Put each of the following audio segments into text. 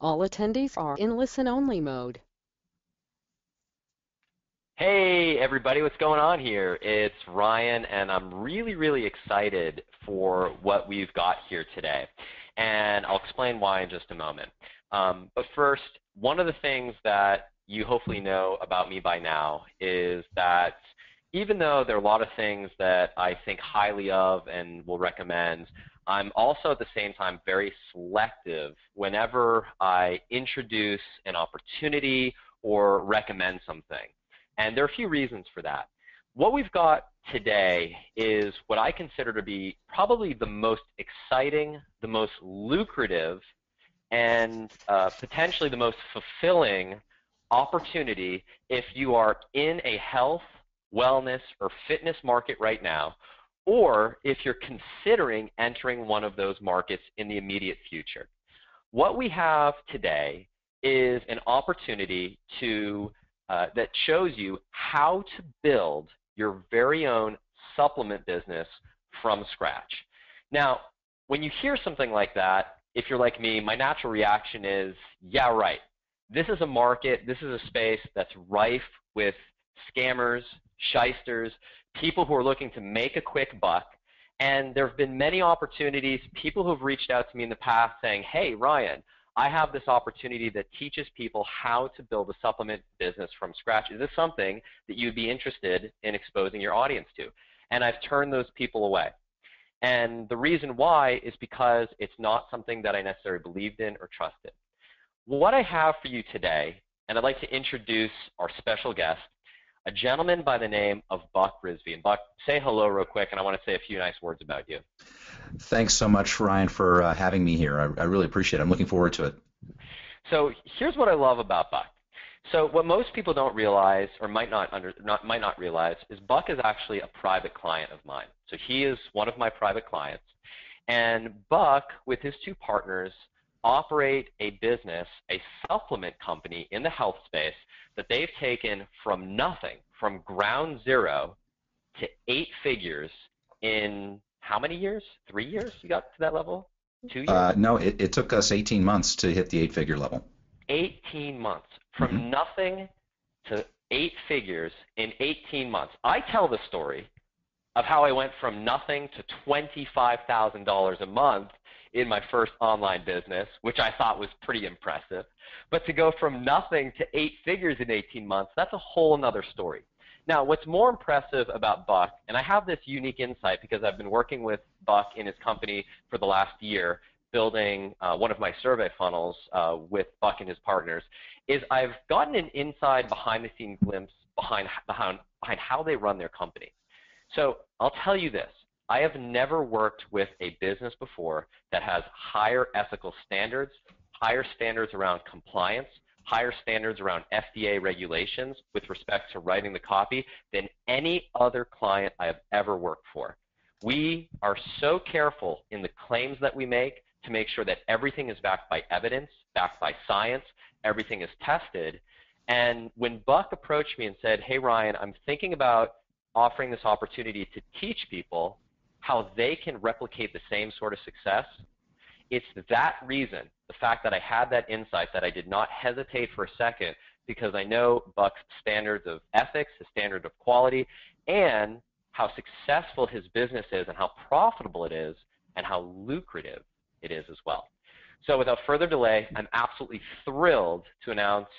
All attendees are in listen-only mode. Hey everybody, what's going on here? It's Ryan, and I'm really excited for what we've got here today. And I'll explain why in just a moment. But first, one of the things that you hopefully know about me by now is that even though there are a lot of things that I think highly of and will recommend, I'm also at the same time very selective whenever I introduce an opportunity or recommend something. And there are a few reasons for that. What we've got today is what I consider to be probably the most exciting, the most lucrative, and potentially the most fulfilling opportunity if you are in a health, wellness, or fitness market right now, or if you're considering entering one of those markets in the immediate future. What we have today is an opportunity that shows you how to build your very own supplement business from scratch. Now, when you hear something like that, if you're like me, my natural reaction is, yeah, right. This is a market, this is a space that's rife with scammers, shysters, people who are looking to make a quick buck. And there have been many opportunities, people who have reached out to me in the past saying, hey, Ryan, I have this opportunity that teaches people how to build a supplement business from scratch. Is this something that you'd be interested in exposing your audience to? And I've turned those people away. And the reason why is because it's not something that I necessarily believed in or trusted. What I have for you today, and I'd like to introduce our special guest, a gentleman by the name of Buck Rizvi. And Buck, say hello real quick, and I want to say a few nice words about you. Thanks so much, Ryan, for having me here. I really appreciate it. I'm looking forward to it. So here's what I love about Buck. So what most people don't realize, or might not realize, is Buck is actually a private client of mine. So he is one of my private clients. And Buck, with his two partners, operate a business, a supplement company in the health space that they've taken from nothing, from ground zero, to 8 figures in how many years? 3 years you got to that level? 2 years? No, it took us 18 months to hit the 8-figure level. 18 months. From nothing to 8 figures in 18 months. I tell the story of how I went from nothing to $25,000 a month in my first online business, which I thought was pretty impressive. But to go from nothing to 8 figures in 18 months, that's a whole nother story. Now, what's more impressive about Buck, and I have this unique insight because I've been working with Buck in his company for the last year, building one of my survey funnels with Buck and his partners, is I've gotten an inside behind-the-scenes glimpse behind how they run their company. So I'll tell you this. I have never worked with a business before that has higher ethical standards, higher standards around compliance, higher standards around FDA regulations with respect to writing the copy than any other client I have ever worked for. We are so careful in the claims that we make to make sure that everything is backed by evidence, backed by science, everything is tested. And when Buck approached me and said, hey Ryan, I'm thinking about offering this opportunity to teach people how they can replicate the same sort of success, it's that reason, the fact that I had that insight, that I did not hesitate for a second, because I know Buck's standards of ethics, his standard of quality, and how successful his business is and how profitable it is and how lucrative it is as well. So without further delay, I'm absolutely thrilled to announce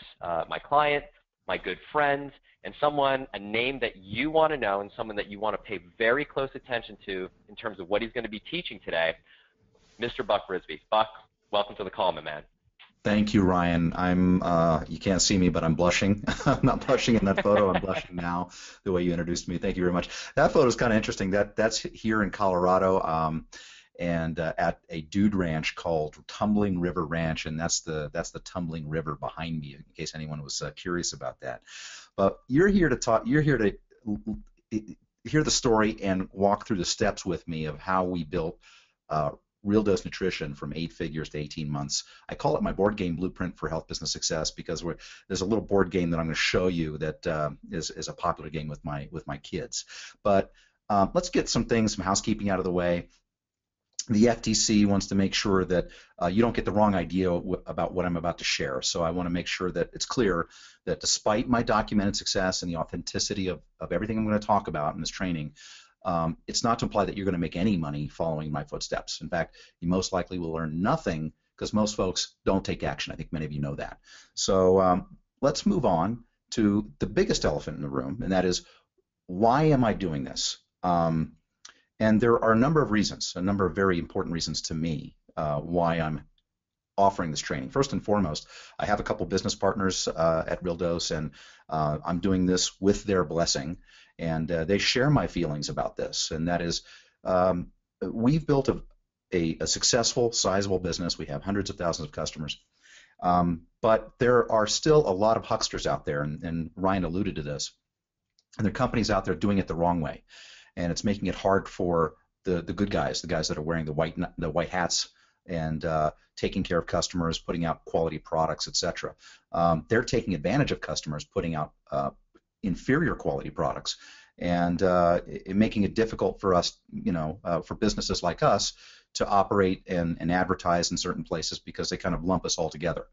my client, my good friend, and someone, a name that you want to know and someone that you want to pay very close attention to in terms of what he's going to be teaching today, Mr. Buck Rizvi. Buck, welcome to the call, my man. Thank you, Ryan. You can't see me, but I'm blushing. I'm not blushing in that photo. I'm blushing now the way you introduced me. Thank you very much. That photo is kind of interesting. That's here in Colorado, and at a dude ranch called Tumbling River Ranch, and that's the Tumbling River behind me, in case anyone was curious about that. But you're here to talk. You're here to hear the story and walk through the steps with me of how we built Real Dose Nutrition from 8 figures to 18 months. I call it my board game blueprint for health business success because there's a little board game that I'm going to show you that is a popular game with my kids. But let's get some housekeeping out of the way. The FTC wants to make sure that you don't get the wrong idea about what I'm about to share. So I want to make sure that it's clear that despite my documented success and the authenticity of everything I'm going to talk about in this training, it's not to imply that you're going to make any money following my footsteps. In fact, you most likely will earn nothing because most folks don't take action. I think many of you know that. So let's move on to the biggest elephant in the room, and that is, why am I doing this? And there are a number of reasons, a number of very important reasons to me why I'm offering this training. First and foremost, I have a couple business partners at RealDose, and I'm doing this with their blessing, and they share my feelings about this, and that is we've built a successful, sizable business. We have hundreds of thousands of customers, but there are still a lot of hucksters out there, and Ryan alluded to this, and there are companies out there doing it the wrong way. And it's making it hard for the good guys, the guys that are wearing the white hats and taking care of customers, putting out quality products, etc. They're taking advantage of customers, putting out inferior quality products, and making it difficult for us, for businesses like us, to operate and advertise in certain places because they kind of lump us all together.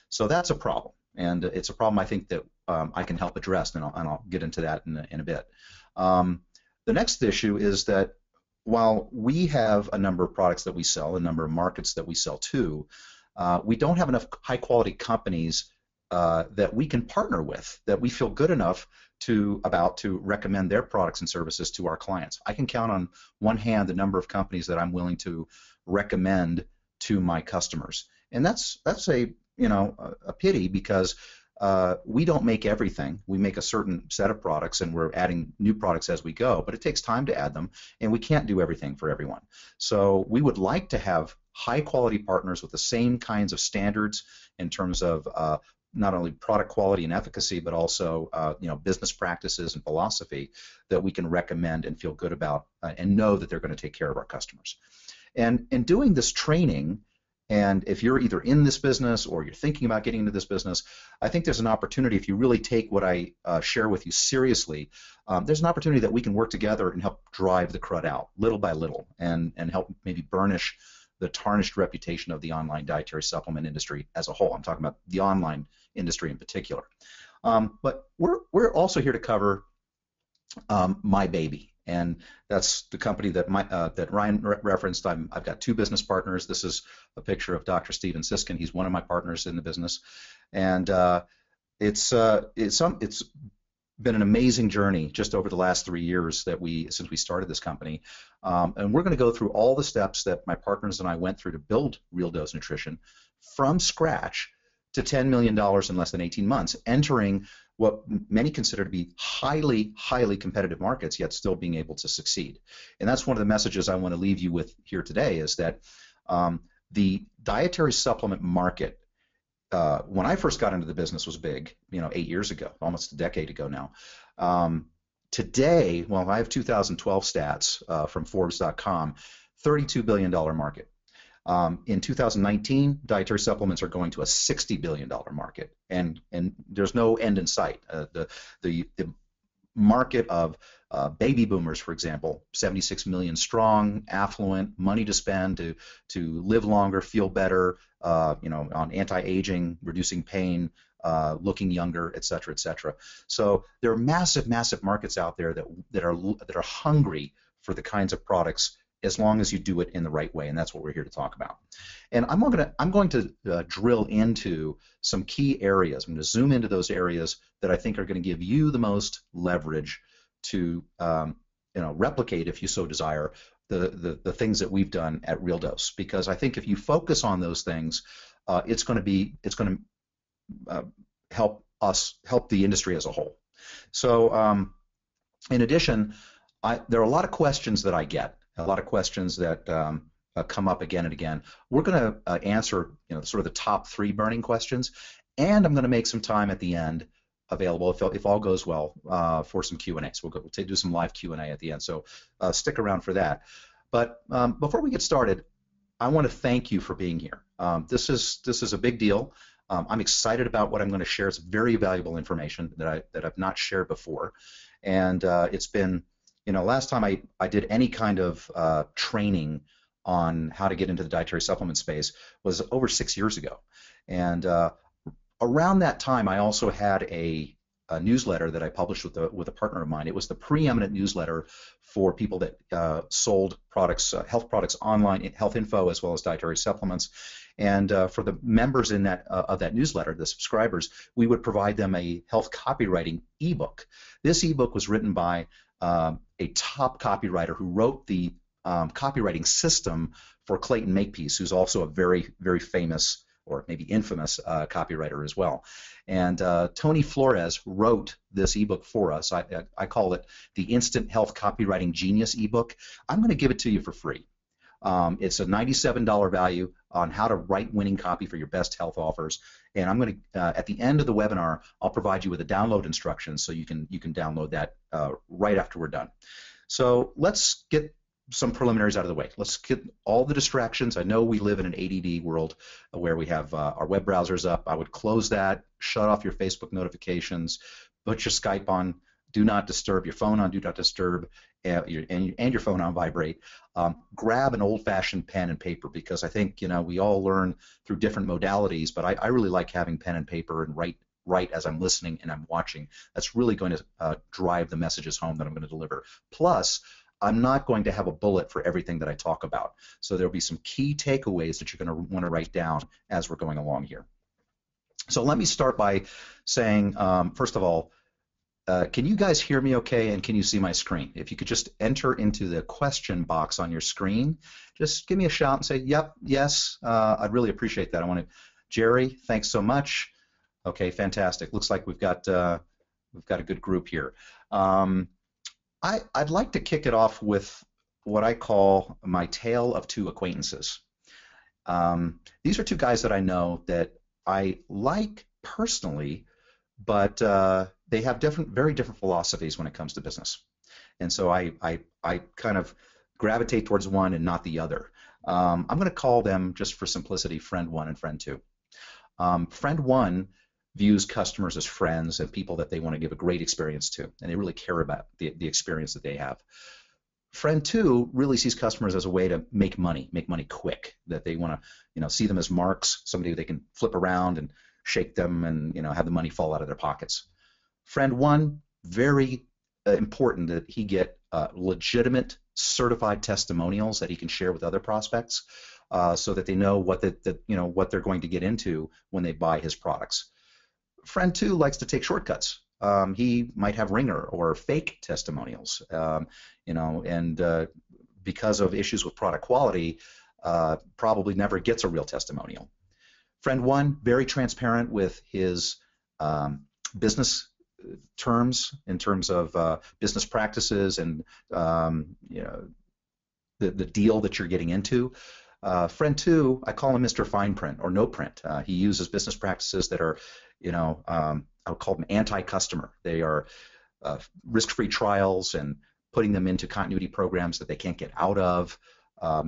So that's a problem, and it's a problem I think that I can help address, and I'll get into that in a bit. The next issue is that while we have a number of products that we sell, a number of markets that we sell to, we don't have enough high-quality companies that we can partner with, that we feel good enough to recommend their products and services to our clients. I can count on one hand the number of companies that I'm willing to recommend to my customers, and that's a pity, because we don't make everything. We make a certain set of products, and we're adding new products as we go, but it takes time to add them, and we can't do everything for everyone. So we would like to have high-quality partners with the same kinds of standards in terms of not only product quality and efficacy, but also business practices and philosophy that we can recommend and feel good about and know that they're going to take care of our customers. And in doing this training, and if you're either in this business or you're thinking about getting into this business, I think there's an opportunity, if you really take what I share with you seriously, there's an opportunity that we can work together and help drive the crud out little by little, and help maybe burnish the tarnished reputation of the online dietary supplement industry as a whole. I'm talking about the online industry in particular. But we're also here to cover My Baby. And that's the company that Ryan referenced. I've got two business partners. This is a picture of Dr. Steven Siskin. He's one of my partners in the business, and it's been an amazing journey just over the last 3 years since we started this company. And we're going to go through all the steps that my partners and I went through to build RealDose Nutrition from scratch to $10 million in less than 18 months, entering what many consider to be highly, highly competitive markets, yet still being able to succeed. And that's one of the messages I want to leave you with here today, is that the dietary supplement market, when I first got into the business, was big, 8 years ago, almost a decade ago now. Today, well, I have 2012 stats from Forbes.com, $32 billion market. In 2019, dietary supplements are going to a $60 billion market, and there's no end in sight. The market of baby boomers, for example, 76 million strong, affluent, money to spend to live longer, feel better, on anti-aging, reducing pain, looking younger, et cetera, et cetera. So there are massive, massive markets out there that are hungry for the kinds of products, as long as you do it in the right way, and that's what we're here to talk about. And I'm going to drill into some key areas. I'm going to zoom into those areas that I think are going to give you the most leverage to replicate, if you so desire, the things that we've done at RealDose. Because I think if you focus on those things, it's going to help the industry as a whole. So in addition, there are a lot of questions that I get. A lot of questions that come up again and again. We're going to answer, sort of the top 3 burning questions, and I'm going to make some time at the end available, if all goes well, for some Q&A. So we'll do some live Q&A at the end. So stick around for that. But before we get started, I want to thank you for being here. This is a big deal. I'm excited about what I'm going to share. It's very valuable information that I've not shared before, and it's been. Last time I did any kind of training on how to get into the dietary supplement space was over 6 years ago. And around that time, I also had a newsletter that I published with a partner of mine. It was the preeminent newsletter for people that sold products, health products online, health info as well as dietary supplements. And for the members in that of that newsletter, the subscribers, we would provide them a health copywriting ebook. This ebook was written by a top copywriter who wrote the copywriting system for Clayton Makepeace, who's also a very, very famous or maybe infamous copywriter as well. And Tony Flores wrote this ebook for us. I call it the Instant Health Copywriting Genius ebook. I'm going to give it to you for free. It's a $97 value on how to write winning copy for your best health offers. And I'm going to, at the end of the webinar, I'll provide you with the download instructions so you can download that right after we're done. So let's get some preliminaries out of the way. Let's get all the distractions. I know we live in an ADD world where we have our web browsers up. I would close that, shut off your Facebook notifications, put your Skype on do not disturb, your phone on do not disturb, and your phone on vibrate. Grab an old-fashioned pen and paper, because I think we all learn through different modalities, but I really like having pen and paper and write as I'm listening and I'm watching. That's really going to drive the messages home that I'm going to deliver. Plus, I'm not going to have a bullet for everything that I talk about. So there'll be some key takeaways that you're going to want to write down as we're going along here. So let me start by saying, first of all, can you guys hear me okay, and can you see my screen? If you could just enter into the question box on your screen, just give me a shout and say, yep, yes, I'd really appreciate that. Jerry, thanks so much. Okay, fantastic. Looks like we've got a good group here. I'd like to kick it off with what I call my tale of two acquaintances. These are two guys that I know that I like personally, but they have very different philosophies when it comes to business. And so I kind of gravitate towards one and not the other. I'm going to call them, just for simplicity, friend one and friend two. Friend one views customers as friends and people that they want to give a great experience to, and they really care about the experience that they have. Friend two really sees customers as a way to make money quick, that they want to see them as marks, somebody they can flip around and shake them and have the money fall out of their pockets. Friend one, very important that he get legitimate certified testimonials that he can share with other prospects, so that they know what what they're going to get into when they buy his products. Friend two likes to take shortcuts. He might have ringer or fake testimonials, and because of issues with product quality, probably never gets a real testimonial. Friend one, very transparent with his business terms, in terms of business practices and the deal that you're getting into. Friend two, I call him Mr. Fine Print or No Print. He uses business practices that are, I would call them anti-customer. They are risk-free trials and putting them into continuity programs that they can't get out of.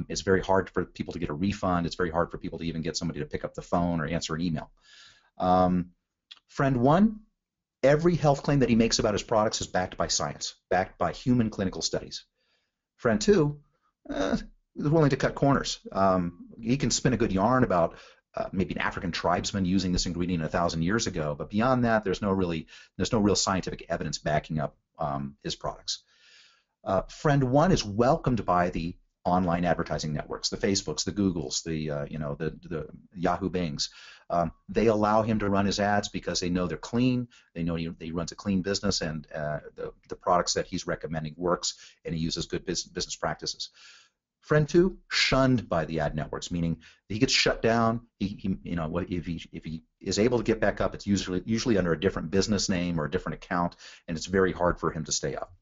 It's very hard for people to get a refund. It's very hard for people to even get somebody to pick up the phone or answer an email. Friend one, every health claim that he makes about his products is backed by science, backed by human clinical studies. Friend two is willing to cut corners. He can spin a good yarn about maybe an African tribesman using this ingredient 1,000 years ago, but beyond that, there's no real scientific evidence backing up his products. Friend one is welcomed by the online advertising networks, the Facebooks, the Googles, the Yahoo Bings. They allow him to run his ads because they know they're clean. They know he runs a clean business, and the products that he's recommending works, and he uses good business practices. Friend two, shunned by the ad networks, meaning he gets shut down. If he is able to get back up, it's usually under a different business name or a different account, and it's very hard for him to stay up.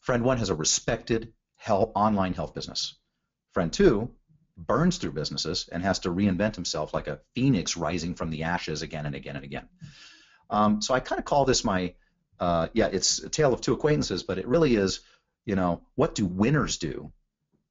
Friend one has a respected online health business. Friend two burns through businesses and has to reinvent himself like a phoenix rising from the ashes again and again and again. So I kind of call this it's a tale of two acquaintances, but it really is, what do winners do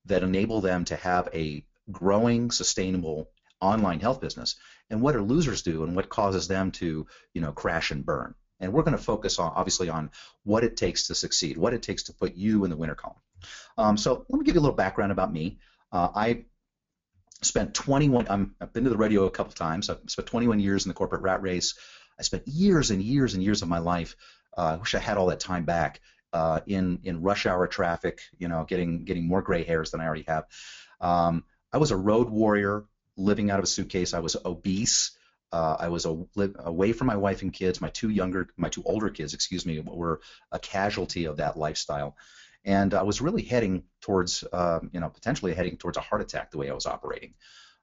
that enable them to have a growing, sustainable online health business, and what do losers do, and what causes them to, crash and burn? And we're going to focus obviously on what it takes to succeed, what it takes to put you in the winner column. So let me give you a little background about me. I spent 21. I've been to the radio a couple times. I've spent 21 years in the corporate rat race. I spent years and years and years of my life. I wish I had all that time back in rush hour traffic. Getting more gray hairs than I already have. I was a road warrior, living out of a suitcase. I was obese. I was away from my wife and kids. My two older kids, excuse me, were a casualty of that lifestyle. And I was really heading towards, potentially heading towards a heart attack the way I was operating.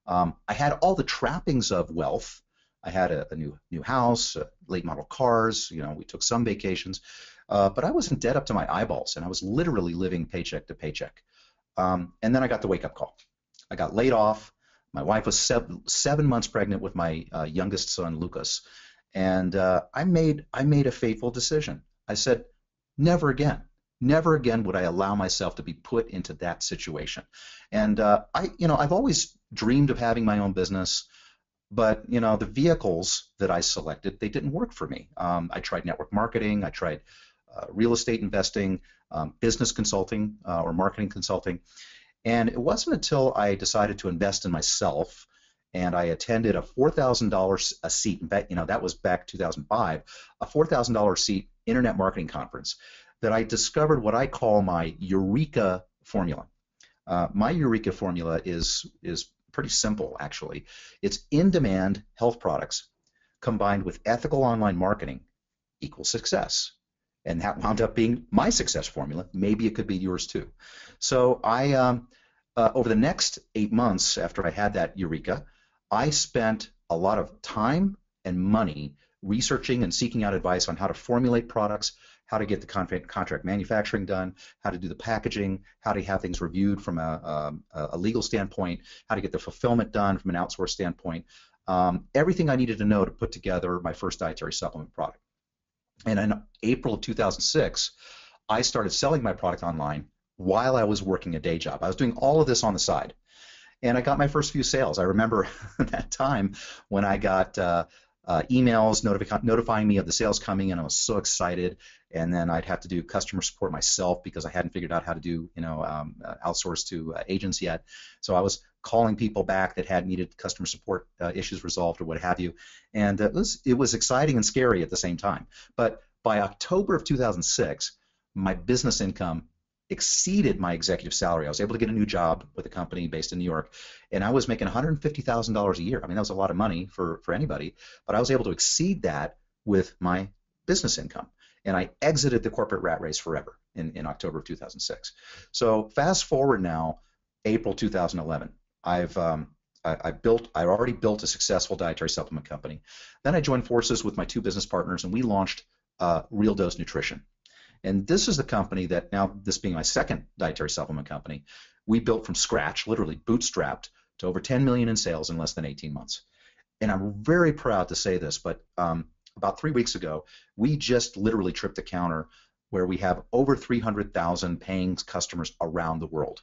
I had all the trappings of wealth. I had a new house, late model cars. We took some vacations, but I was in debt up to my eyeballs, and I was literally living paycheck to paycheck. And then I got the wake-up call. I got laid off. My wife was 7 months pregnant with my youngest son, Lucas, and I made a fateful decision. I said, never again. Never again would I allow myself to be put into that situation. And I've always dreamed of having my own business, but the vehicles that I selected, they didn't work for me. I tried network marketing, I tried real estate investing, business consulting or marketing consulting, and it wasn't until I decided to invest in myself and I attended a $4,000 a seat. In fact, that was back 2005, a $4,000 seat internet marketing conference, that I discovered what I call my Eureka formula. My Eureka formula is pretty simple, actually. It's in-demand health products combined with ethical online marketing equals success. And that wound up being my success formula. Maybe it could be yours too. So I, over the next 8 months after I had that Eureka, I spent a lot of time and money researching and seeking out advice on how to formulate products, how to get the contract manufacturing done, how to do the packaging, how to have things reviewed from a legal standpoint, how to get the fulfillment done from an outsourced standpoint, everything I needed to know to put together my first dietary supplement product. And in April of 2006, I started selling my product online while I was working a day job. I was doing all of this on the side. And I got my first few sales. I remember that time when I got emails notifying me of the sales coming, and I was so excited. And then I'd have to do customer support myself because I hadn't figured out how to do, outsource to agents yet. So I was calling people back that had needed customer support issues resolved or what have you. And it was exciting and scary at the same time. But by October of 2006, my business income exceeded my executive salary. I was able to get a new job with a company based in New York, and I was making $150,000 a year. I mean, that was a lot of money for anybody, but I was able to exceed that with my business income. And I exited the corporate rat race forever in October of 2006. So fast forward now, April 2011. I already built a successful dietary supplement company. Then I joined forces with my two business partners, and we launched Real Dose Nutrition. And this is the company that now, this being my second dietary supplement company, we built from scratch, literally bootstrapped, to over 10 million in sales in less than 18 months. And I'm very proud to say this, but about 3 weeks ago, we just literally tripped the counter where we have over 300,000 paying customers around the world.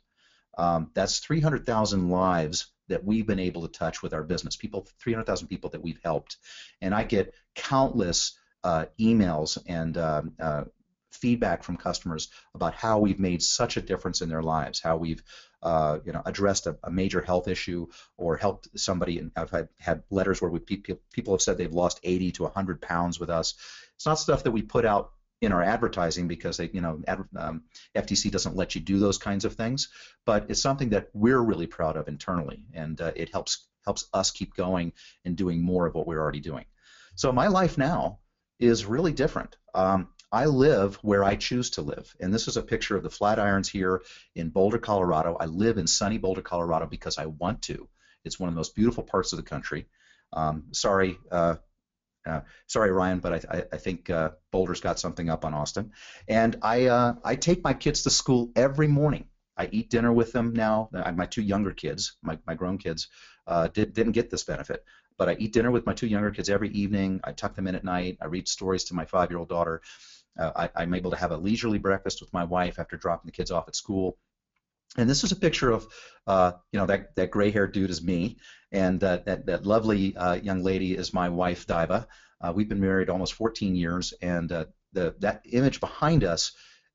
That's 300,000 lives that we've been able to touch with our business, 300,000 people that we've helped. And I get countless emails and feedback from customers about how we've made such a difference in their lives, how we've addressed a major health issue or helped somebody. And I've had letters where people have said they've lost 80 to 100 pounds with us. It's not stuff that we put out in our advertising because FTC doesn't let you do those kinds of things, but it's something that we're really proud of internally, and it helps us keep going and doing more of what we're already doing. So my life now is really different. I live where I choose to live, and this is a picture of the Flatirons here in Boulder, Colorado. I live in sunny Boulder, Colorado because I want to. It's one of the most beautiful parts of the country. Sorry, Ryan, but I think Boulder's got something up on Austin. And I take my kids to school every morning. I eat dinner with them now. My two younger kids, my grown kids, didn't get this benefit. But I eat dinner with my two younger kids every evening. I tuck them in at night. I read stories to my 5-year-old daughter. I'm able to have a leisurely breakfast with my wife after dropping the kids off at school. And this is a picture of, that gray-haired dude is me, and that lovely young lady is my wife, Diva. We've been married almost 14 years, and that image behind us,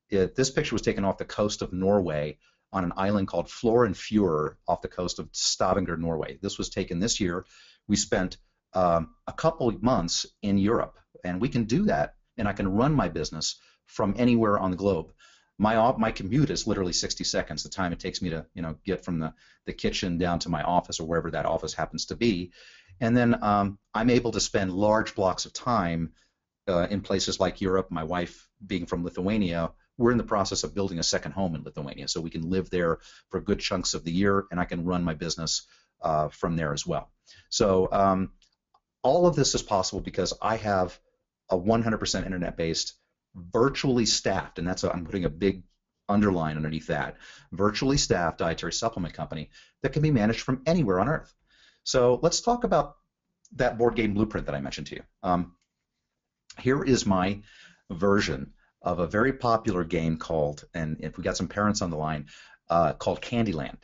this picture was taken off the coast of Norway on an island called Florø off the coast of Stavanger, Norway. This was taken this year. We spent a couple of months in Europe, and we can do that, and I can run my business from anywhere on the globe. My commute is literally 60 seconds, the time it takes me to get from the kitchen down to my office or wherever that office happens to be. And then I'm able to spend large blocks of time in places like Europe. My wife, being from Lithuania, we're in the process of building a second home in Lithuania, so we can live there for good chunks of the year, and I can run my business from there as well. So all of this is possible because I have a 100% internet-based, virtually staffed, and I'm putting a big underline underneath that, virtually staffed dietary supplement company that can be managed from anywhere on Earth. So let's talk about that board game blueprint that I mentioned to you. Here is my version of a very popular game called, and if we got some parents on the line, called Candyland.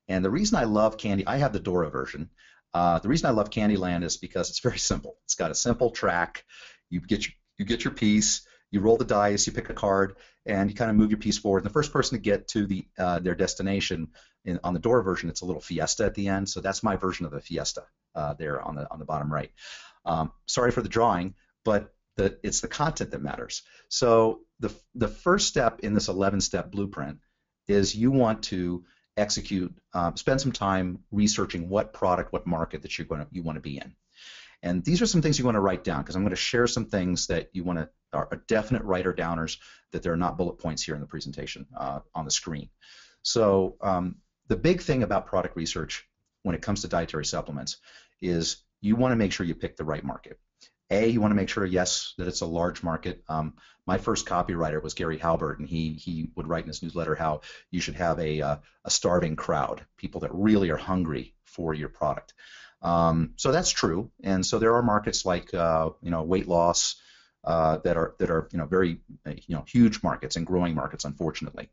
And the reason I love I have the Dora version. The reason I love Candyland is because it's very simple. It's got a simple track. You get your piece. You roll the dice, you pick a card, and you kind of move your piece forward. And the first person to get to their destination, on the Dora version, it's a little fiesta at the end. So that's my version of the fiesta there on the bottom right. Sorry for the drawing, but it's the content that matters. So the first step in this 11-step blueprint is you want to execute, spend some time researching what product, what market that you want to be in. And these are some things you want to write down, because I'm going to share some things that you want to are definite writer downers, that they're not bullet points here in the presentation on the screen. So the big thing about product research when it comes to dietary supplements is you want to make sure you pick the right market. You want to make sure, yes, that it's a large market. My first copywriter was Gary Halbert, and he would write in his newsletter how you should have a starving crowd, people that really are hungry for your product. So that's true, and so there are markets like weight loss that are very huge markets and growing markets, unfortunately.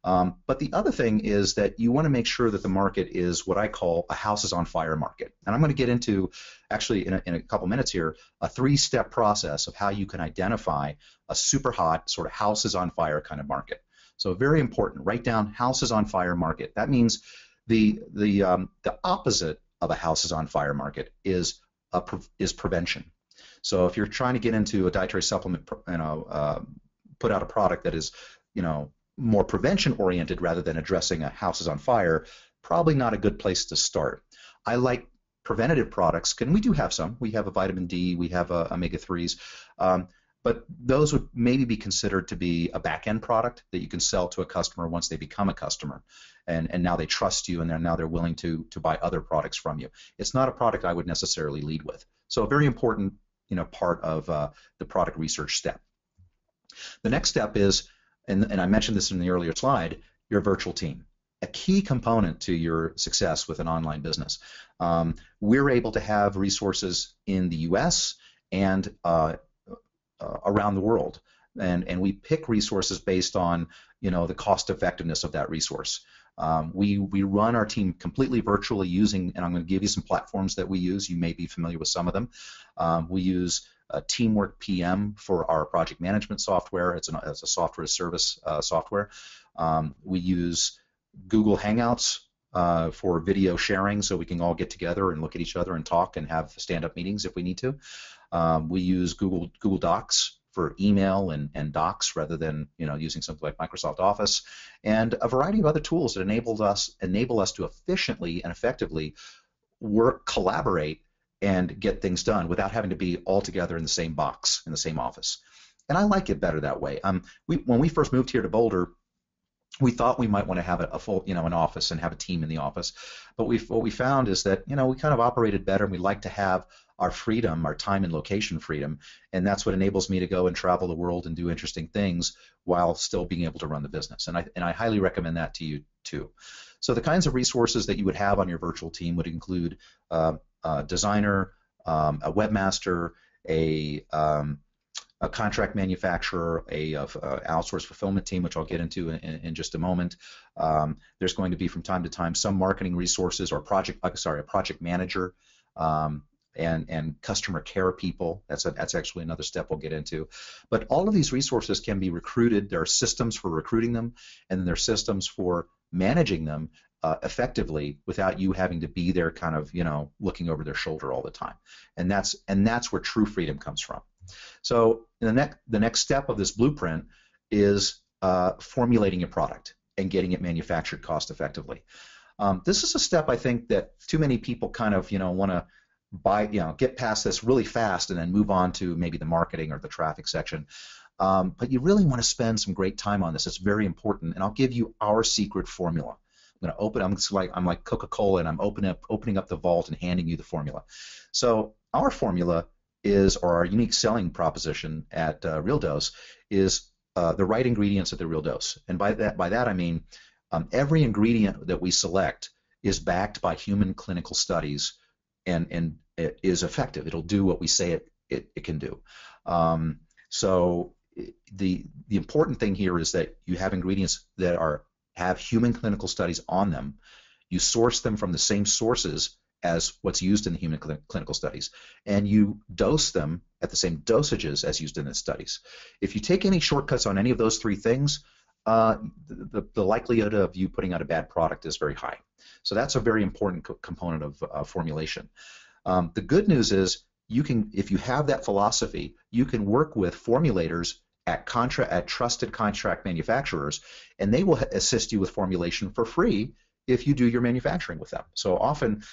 But the other thing is that you want to make sure that the market is what I call a houses on fire market. And I'm going to get into, actually in a couple minutes here, a 3-step process of how you can identify a super hot sort of houses on fire kind of market. So very important, write down houses on fire market. That means the opposite of a houses on fire market is prevention. So if you're trying to get into a dietary supplement, put out a product that is, more prevention oriented rather than addressing a house is on fire, probably not a good place to start. I like preventative products, and we do have some. We have a vitamin D, we have omega-3s, but those would maybe be considered to be a back-end product that you can sell to a customer once they become a customer, and now they trust you, and now they're willing to buy other products from you. It's not a product I would necessarily lead with. So a very important part of the product research step. The next step is, and I mentioned this in the earlier slide, your virtual team. A key component to your success with an online business. We're able to have resources in the U.S. and around the world, and we pick resources based on the cost effectiveness of that resource. We run our team completely virtually using, and I'm going to give you some platforms that we use. You may be familiar with some of them. We use Teamwork PM for our project management software. It's a software as service software. We use Google Hangouts for video sharing, so we can all get together and look at each other and talk and have stand-up meetings if we need to. We use Google Docs for email and docs rather than using something like Microsoft Office, and a variety of other tools that enable us to efficiently and effectively collaborate and get things done without having to be all together in the same box, in the same office. And I like it better that way. When we first moved here to Boulder, we thought we might want to have a full, an office and have a team in the office. But what we found is that, we kind of operated better, and we like to have our freedom, our time and location freedom, and that's what enables me to go and travel the world and do interesting things while still being able to run the business. And I highly recommend that to you too. So the kinds of resources that you would have on your virtual team would include a designer, a webmaster, a contract manufacturer, a outsourced fulfillment team, which I'll get into in just a moment. There's going to be from time to time some marketing resources or a project manager, and customer care people. That's actually another step we'll get into. But all of these resources can be recruited. There are systems for recruiting them, and then there are systems for managing them effectively without you having to be there kind of, looking over their shoulder all the time. And that's where true freedom comes from. So the next step of this blueprint is formulating a product and getting it manufactured cost effectively. This is a step I think that too many people kind of want to get past this really fast and then move on to maybe the marketing or the traffic section. But you really want to spend some great time on this. It's very important, and I'll give you our secret formula. I'm going to open. I'm like Coca-Cola, and I'm opening up the vault and handing you the formula. So our formula is, or our unique selling proposition at Real Dose, is the right ingredients at the real dose. And by that I mean every ingredient that we select is backed by human clinical studies, and it is effective. It'll do what we say it can do. So the important thing here is that you have ingredients that have human clinical studies on them. You source them from the same sources as what's used in the human clinical studies, and you dose them at the same dosages as used in the studies. If you take any shortcuts on any of those three things, the likelihood of you putting out a bad product is very high. So that's a very important component of formulation. The good news is if you have that philosophy, you can work with formulators at trusted contract manufacturers, and they will assist you with formulation for free if you do your manufacturing with them. So often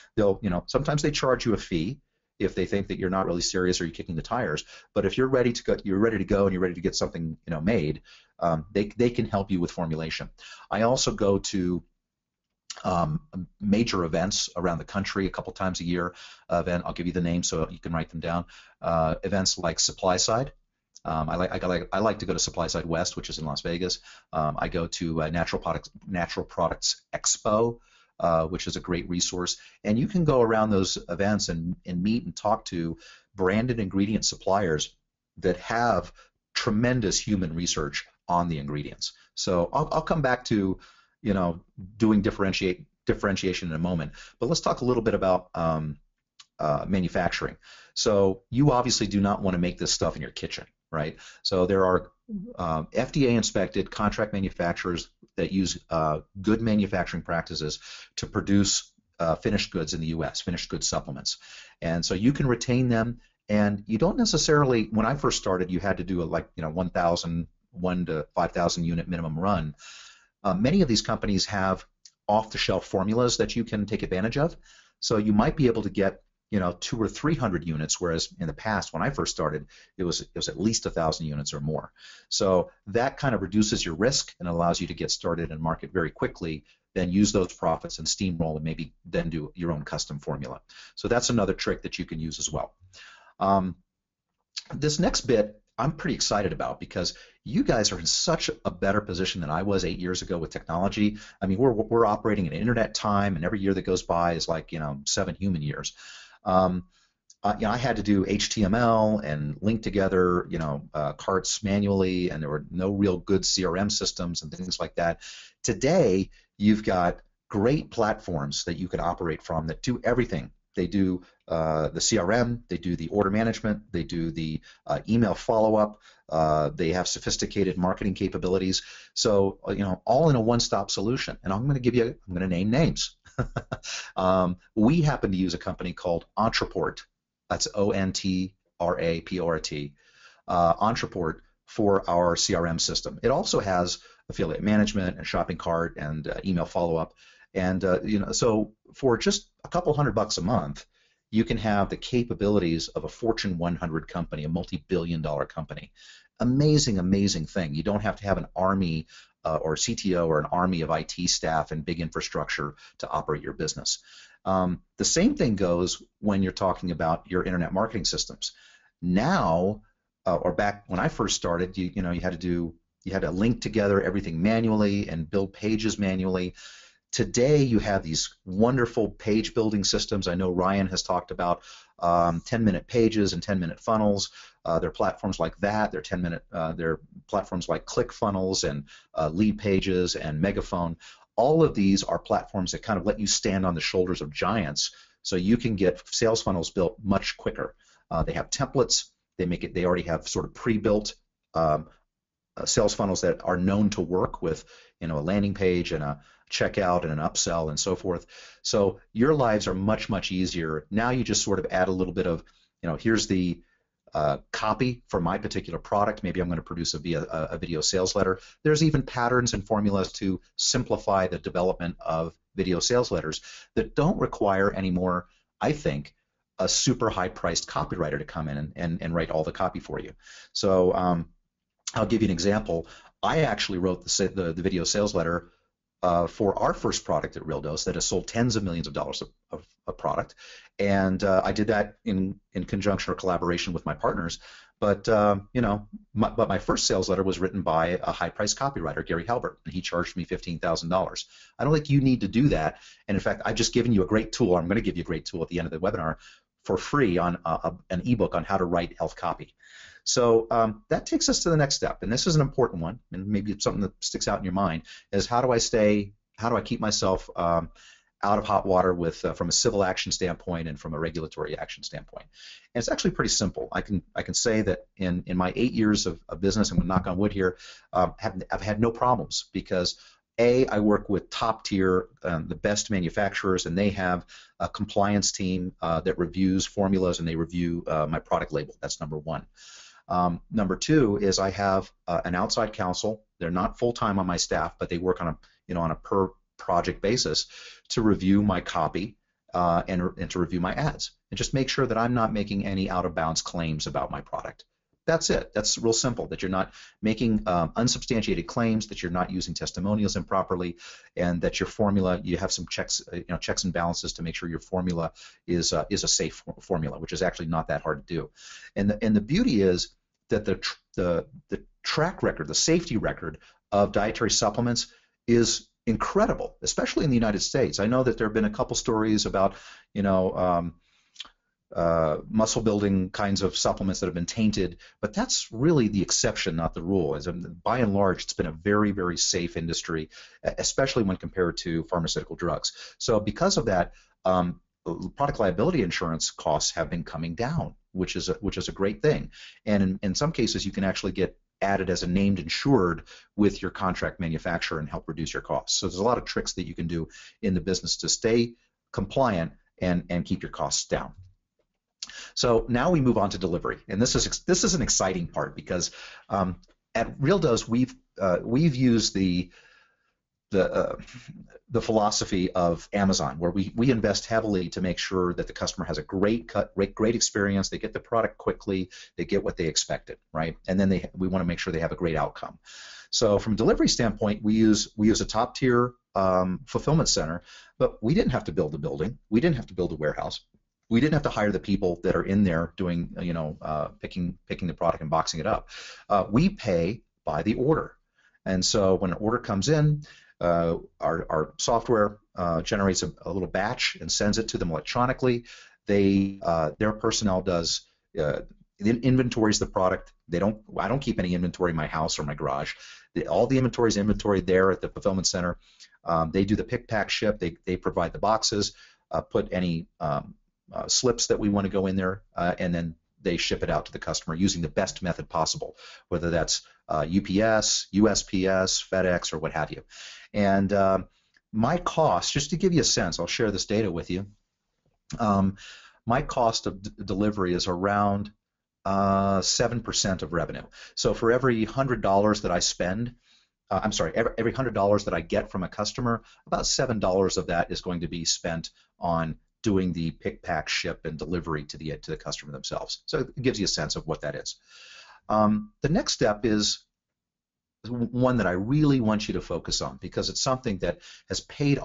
sometimes they charge you a fee if they think that you're not really serious or you're kicking the tires. But if you're ready to go, and you're ready to get something made, they can help you with formulation. I also go to major events around the country a couple times a year. I'll give you the names so you can write them down. Events like SupplySide. I like to go to SupplySide West, which is in Las Vegas. I go to Natural Products Expo, which is a great resource. And you can go around those events and meet and talk to branded ingredient suppliers that have tremendous human research on the ingredients. So I'll come back to doing differentiation in a moment. But let's talk a little bit about manufacturing. So you obviously do not want to make this stuff in your kitchen, right? So there are FDA-inspected contract manufacturers that use good manufacturing practices to produce finished goods in the U.S., finished goods supplements. And so you can retain them, and you don't necessarily, when I first started, you had to do 1 to 5,000 unit minimum run. Many of these companies have off-the-shelf formulas that you can take advantage of. So you might be able to get 200 or 300 units, whereas in the past, when I first started, it was at least 1,000 units or more. So that kind of reduces your risk and allows you to get started and market very quickly, then use those profits and steamroll and maybe then do your own custom formula. So that's another trick that you can use as well. This next bit I'm pretty excited about because you guys are in such a better position than I was 8 years ago with technology. I mean, we're operating in internet time, and every year that goes by is like 7 human years. I had to do HTML and link together, carts manually, and there were no real good CRM systems and things like that. Today, you've got great platforms that you can operate from that do everything. They do the CRM, they do the order management, they do the email follow-up, they have sophisticated marketing capabilities. So, all in a one-stop solution. And I'm going to name names. We happen to use a company called Ontraport. That's Ontraport. Ontraport for our CRM system. It also has affiliate management and shopping cart and email follow-up. And so for just a couple $100 a month, you can have the capabilities of a Fortune 100 company, a multi-billion-dollar company. Amazing, amazing thing. You don't have to have an army or CTO or an army of IT staff and big infrastructure to operate your business. The same thing goes when you're talking about your internet marketing systems. Now, or back when I first started, you had to link together everything manually and build pages manually. Today, you have these wonderful page building systems. I know Ryan has talked about 10-minute pages and 10-minute funnels. There are platforms like that. There are platforms like ClickFunnels and Leadpages and Megaphone. All of these are platforms that kind of let you stand on the shoulders of giants, so you can get sales funnels built much quicker. They have templates. They already have sort of pre-built sales funnels that are known to work with, a landing page and checkout and an upsell and so forth. So your lives are much, much easier. Now you just sort of add a little bit of, here's the copy for my particular product. Maybe I'm going to produce a video sales letter. There's even patterns and formulas to simplify the development of video sales letters that don't require anymore, I think, a super high-priced copywriter to come in and write all the copy for you. So I'll give you an example. I actually wrote the video sales letter for our first product at RealDose that has sold tens of millions of dollars of product, and I did that in conjunction or collaboration with my partners. But my first sales letter was written by a high-priced copywriter, Gary Halbert, and he charged me $15,000. I don't think you need to do that. And in fact, I've just given you a great tool. I'm going to give you a great tool at the end of the webinar for free on an ebook on how to write health copy. So that takes us to the next step, and this is an important one, and maybe it's something that sticks out in your mind, is how do I keep myself out of hot water from a civil action standpoint and from a regulatory action standpoint. And it's actually pretty simple. I can say that in my 8 years of business, I'm going to knock on wood here, I've had no problems because I work with top tier, the best manufacturers, and they have a compliance team that reviews formulas and they review my product label. That's number one. Number two is I have an outside counsel. They're not full-time on my staff, but they work on a per project basis to review my copy and to review my ads and just make sure that I'm not making any out-of-bounds claims about my product. That's it. That's real simple, that you're not making unsubstantiated claims, that you're not using testimonials improperly, and that your formula, you have some checks and balances to make sure your formula is a safe formula, which is actually not that hard to do. And the beauty is that the track record, the safety record of dietary supplements is incredible, especially in the United States. I know that there have been a couple stories about, muscle building kinds of supplements that have been tainted, but that's really the exception, not the rule. By and large, it's been a very, very safe industry, especially when compared to pharmaceutical drugs. So because of that, product liability insurance costs have been coming down, which is a great thing. And in some cases, you can actually get added as a named insured with your contract manufacturer and help reduce your costs. So there's a lot of tricks that you can do in the business to stay compliant and keep your costs down. So now we move on to delivery, and this is an exciting part because at RealDose we've used the philosophy of Amazon, where we invest heavily to make sure that the customer has a great experience. They get the product quickly, they get what they expected, right? And then we want to make sure they have a great outcome. So from a delivery standpoint, we use a top tier fulfillment center, but we didn't have to build a building, we didn't have to build a warehouse. We didn't have to hire the people that are in there doing, picking the product and boxing it up. We pay by the order, and so when an order comes in, our software generates a little batch and sends it to them electronically. Their personnel does inventories the product. I don't keep any inventory in my house or my garage. All the inventory is inventoried there at the fulfillment center. They do the pick, pack, ship. They provide the boxes, put any slips that we want to go in there, and then they ship it out to the customer using the best method possible, whether that's UPS, USPS, FedEx, or what have you. And my cost, just to give you a sense, I'll share this data with you. My cost of delivery is around 7% of revenue. So for every $100 that I spend, every $100 that I get from a customer, about $7 of that is going to be spent on doing the pick, pack, ship, and delivery to the customer themselves. So it gives you a sense of what that is. The next step is one that I really want you to focus on because it's something that has paid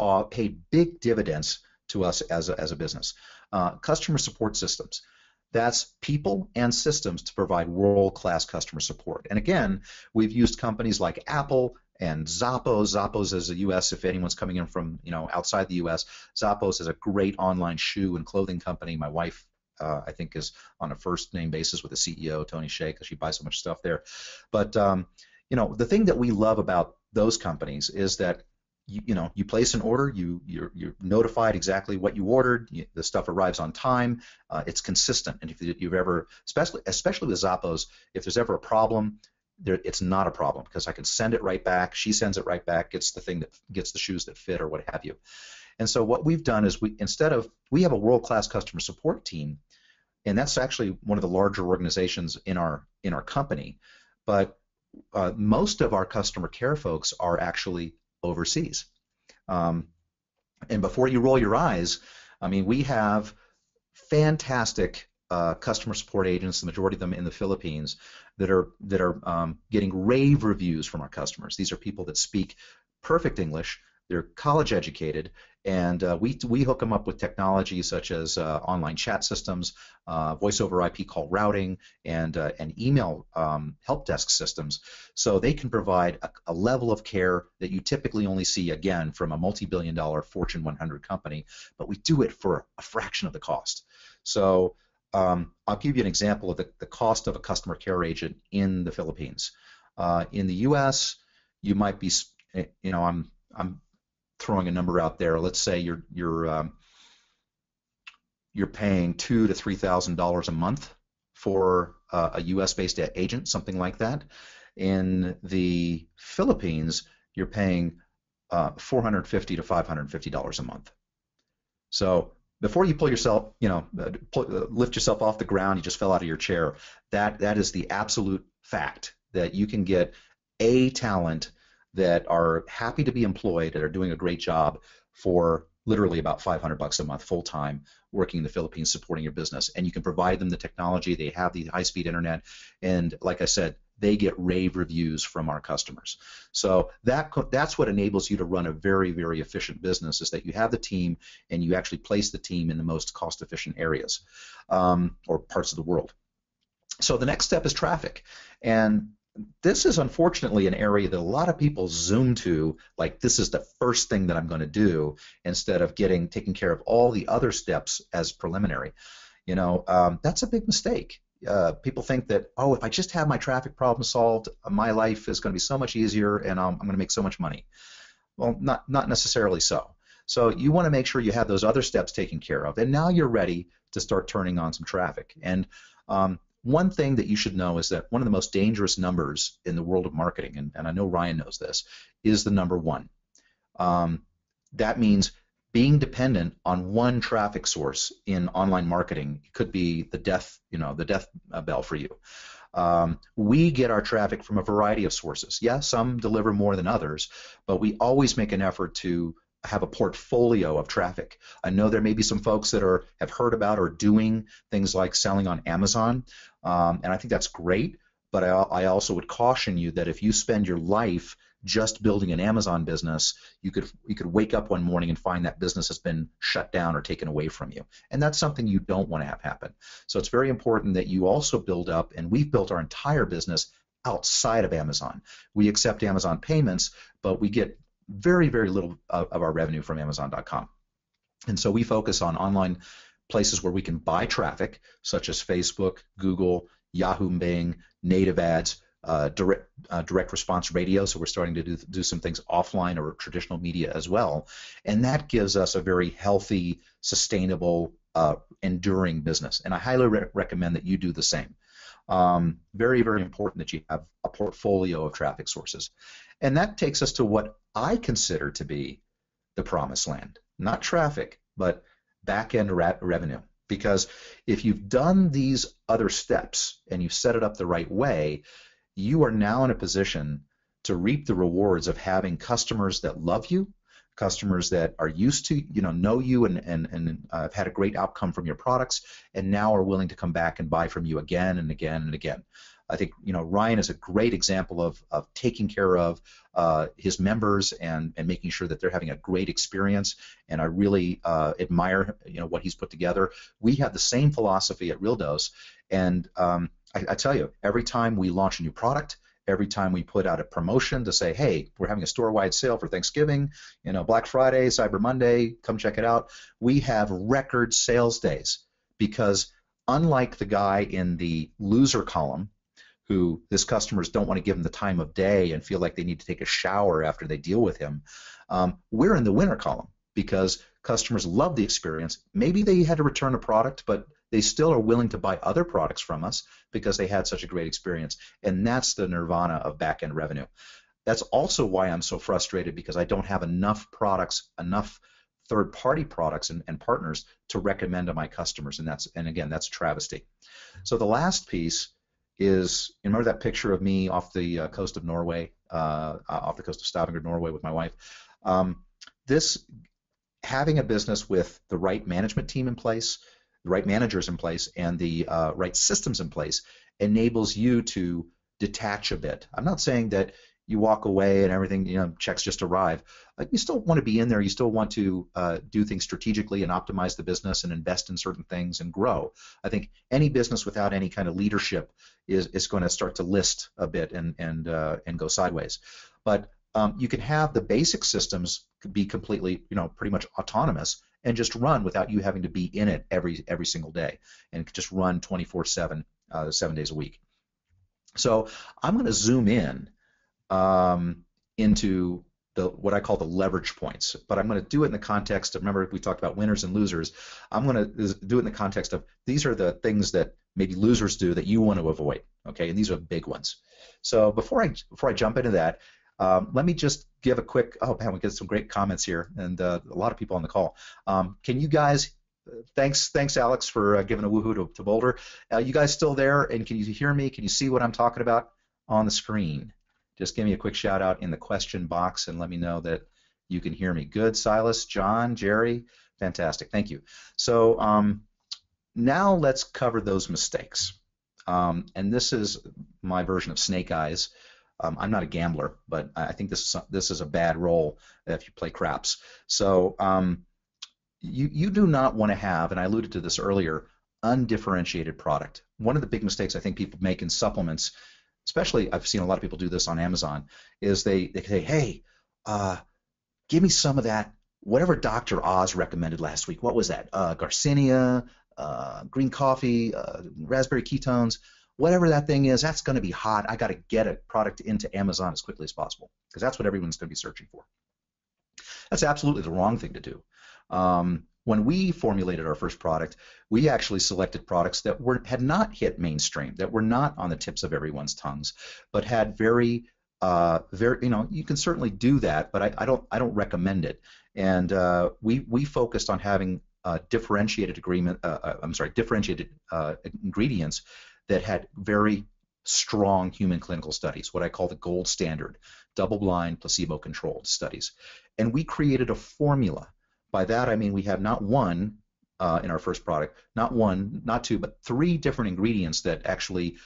big dividends to us as a business. Customer support systems. That's people and systems to provide world-class customer support. And again, we've used companies like Apple and Zappos. Zappos is a U.S., if anyone's coming in from outside the U.S., Zappos is a great online shoe and clothing company. My wife, I think, is on a first-name basis with the CEO, Tony Hsieh, because she buys so much stuff there. But the thing that we love about those companies is that you place an order, you're notified exactly what you ordered, the stuff arrives on time, it's consistent. And if you've ever, especially with Zappos, if there's ever a problem, it's not a problem because I can send it right back. She sends it right back, gets the thing that gets the shoes that fit or what have you. And so what we've done is we have a world-class customer support team, and that's actually one of the larger organizations in our company. But most of our customer care folks are actually overseas. And before you roll your eyes, I mean, we have fantastic customer support agents, the majority of them in the Philippines, that are getting rave reviews from our customers. These are people that speak perfect English. They're college educated, and we hook them up with technology such as online chat systems, voice over IP call routing, and email help desk systems, so they can provide a level of care that you typically only see, again, from a multi-billion-dollar Fortune 100 company, but we do it for a fraction of the cost. So I'll give you an example of the cost of a customer care agent in the Philippines. In the U.S., you might be, I'm throwing a number out there. Let's say you're paying $2,000 to $3,000 a month for a U.S.-based agent, something like that. In the Philippines, you're paying $450 to $550 a month. So before you pull yourself, lift yourself off the ground, you just fell out of your chair. That is the absolute fact that you can get a talent that are happy to be employed, that are doing a great job for literally about $500 a month full time, working in the Philippines, supporting your business, and you can provide them the technology. They have the high-speed internet, and like I said, they get rave reviews from our customers. So that's what enables you to run a very, very efficient business, is that you have the team and you actually place the team in the most cost-efficient areas or parts of the world. So the next step is traffic, and this is unfortunately an area that a lot of people zoom to, like this is the first thing that I'm going to do, instead of taking care of all the other steps as preliminary. That's a big mistake. People think that, oh, if I just have my traffic problem solved, my life is going to be so much easier and I'm going to make so much money. Well, not necessarily so. So you want to make sure you have those other steps taken care of, and now you're ready to start turning on some traffic. And one thing that you should know is that one of the most dangerous numbers in the world of marketing, and I know Ryan knows this, is the number 1. That means being dependent on one traffic source in online marketing could be the death bell for you. We get our traffic from a variety of sources. Yeah, some deliver more than others, but we always make an effort to have a portfolio of traffic. I know there may be some folks that have heard about or doing things like selling on Amazon, and I think that's great, but I also would caution you that if you spend your life just building an Amazon business, you could wake up one morning and find that business has been shut down or taken away from you, and that's something you don't want to have happen. So it's very important that you also build up, and we've built our entire business outside of Amazon. We accept Amazon payments, but we get very, very little of our revenue from Amazon.com. And so we focus on online places where we can buy traffic, such as Facebook, Google, Yahoo, Bing, native ads, direct response radio. So we're starting to do some things offline or traditional media as well. And that gives us a very healthy, sustainable, enduring business. And I highly recommend that you do the same. Very, very important that you have a portfolio of traffic sources. And that takes us to what I consider to be the promised land. Not traffic, but back-end revenue. Because if you've done these other steps and you've set it up the right way, you are now in a position to reap the rewards of having customers that love you, customers that are used to, know you and have had a great outcome from your products, and now are willing to come back and buy from you again and again and again. I think Ryan is a great example of taking care of his members and making sure that they're having a great experience. And I really admire what he's put together. We have the same philosophy at RealDose, and I tell you, every time we launch a new product, every time we put out a promotion to say, hey, we're having a store-wide sale for Thanksgiving, Black Friday, Cyber Monday, come check it out, we have record sales days, because unlike the guy in the loser column, who his customers don't want to give him the time of day and feel like they need to take a shower after they deal with him, we're in the winner column because customers love the experience. Maybe they had to return a product, but they still are willing to buy other products from us because they had such a great experience. And that's the nirvana of back-end revenue. That's also why I'm so frustrated, because I don't have enough products, enough third-party products and partners to recommend to my customers, and again, that's a travesty. So the last piece is, you remember that picture of me off the coast of Norway, off the coast of Stavanger, Norway, with my wife? This having a business with the right management team in place, the right managers in place, and the right systems in place enables you to detach a bit. I'm not saying that you walk away and everything, checks just arrive. You still want to be in there. You still want to do things strategically and optimize the business and invest in certain things and grow. I think any business without any kind of leadership is going to start to list a bit and go sideways. But you can have the basic systems be completely, pretty much autonomous and just run without you having to be in it every single day, and just run 24/7, 7 days a week. So I'm going to zoom in into what I call the leverage points, but I'm going to do it in the context of, remember we talked about winners and losers. I'm going to do it in the context of, these are the things that maybe losers do that you want to avoid, okay? And these are big ones. So before I jump into that, let me just give a quick, oh man, we get some great comments here, and a lot of people on the call. Can you guys, thanks Alex for giving a woohoo to Boulder. You guys still there, and can you hear me? Can you see what I'm talking about on the screen? Just give me a quick shout out in the question box and let me know that you can hear me. Good, Silas, John, Jerry, fantastic, thank you. So now let's cover those mistakes. And this is my version of Snake Eyes. I'm not a gambler, but I think this is a bad role if you play craps. So you do not want to have, and I alluded to this earlier, undifferentiated product. One of the big mistakes I think people make in supplements, especially I've seen a lot of people do this on Amazon, is they say, hey, give me some of that, whatever Dr. Oz recommended last week. What was that? Garcinia, green coffee, raspberry ketones, whatever that thing is, that's going to be hot. I got to get a product into Amazon as quickly as possible, because that's what everyone's going to be searching for. That's absolutely the wrong thing to do. When we formulated our first product, we actually selected products that had not hit mainstream, that were not on the tips of everyone's tongues, but had very, you can certainly do that, but I don't recommend it. And we focused on having differentiated ingredients that had very strong human clinical studies, what I call the gold standard, double-blind, placebo-controlled studies. And we created a formula. By that I mean we have not one in our first product, not one, not two, but 3 different ingredients that actually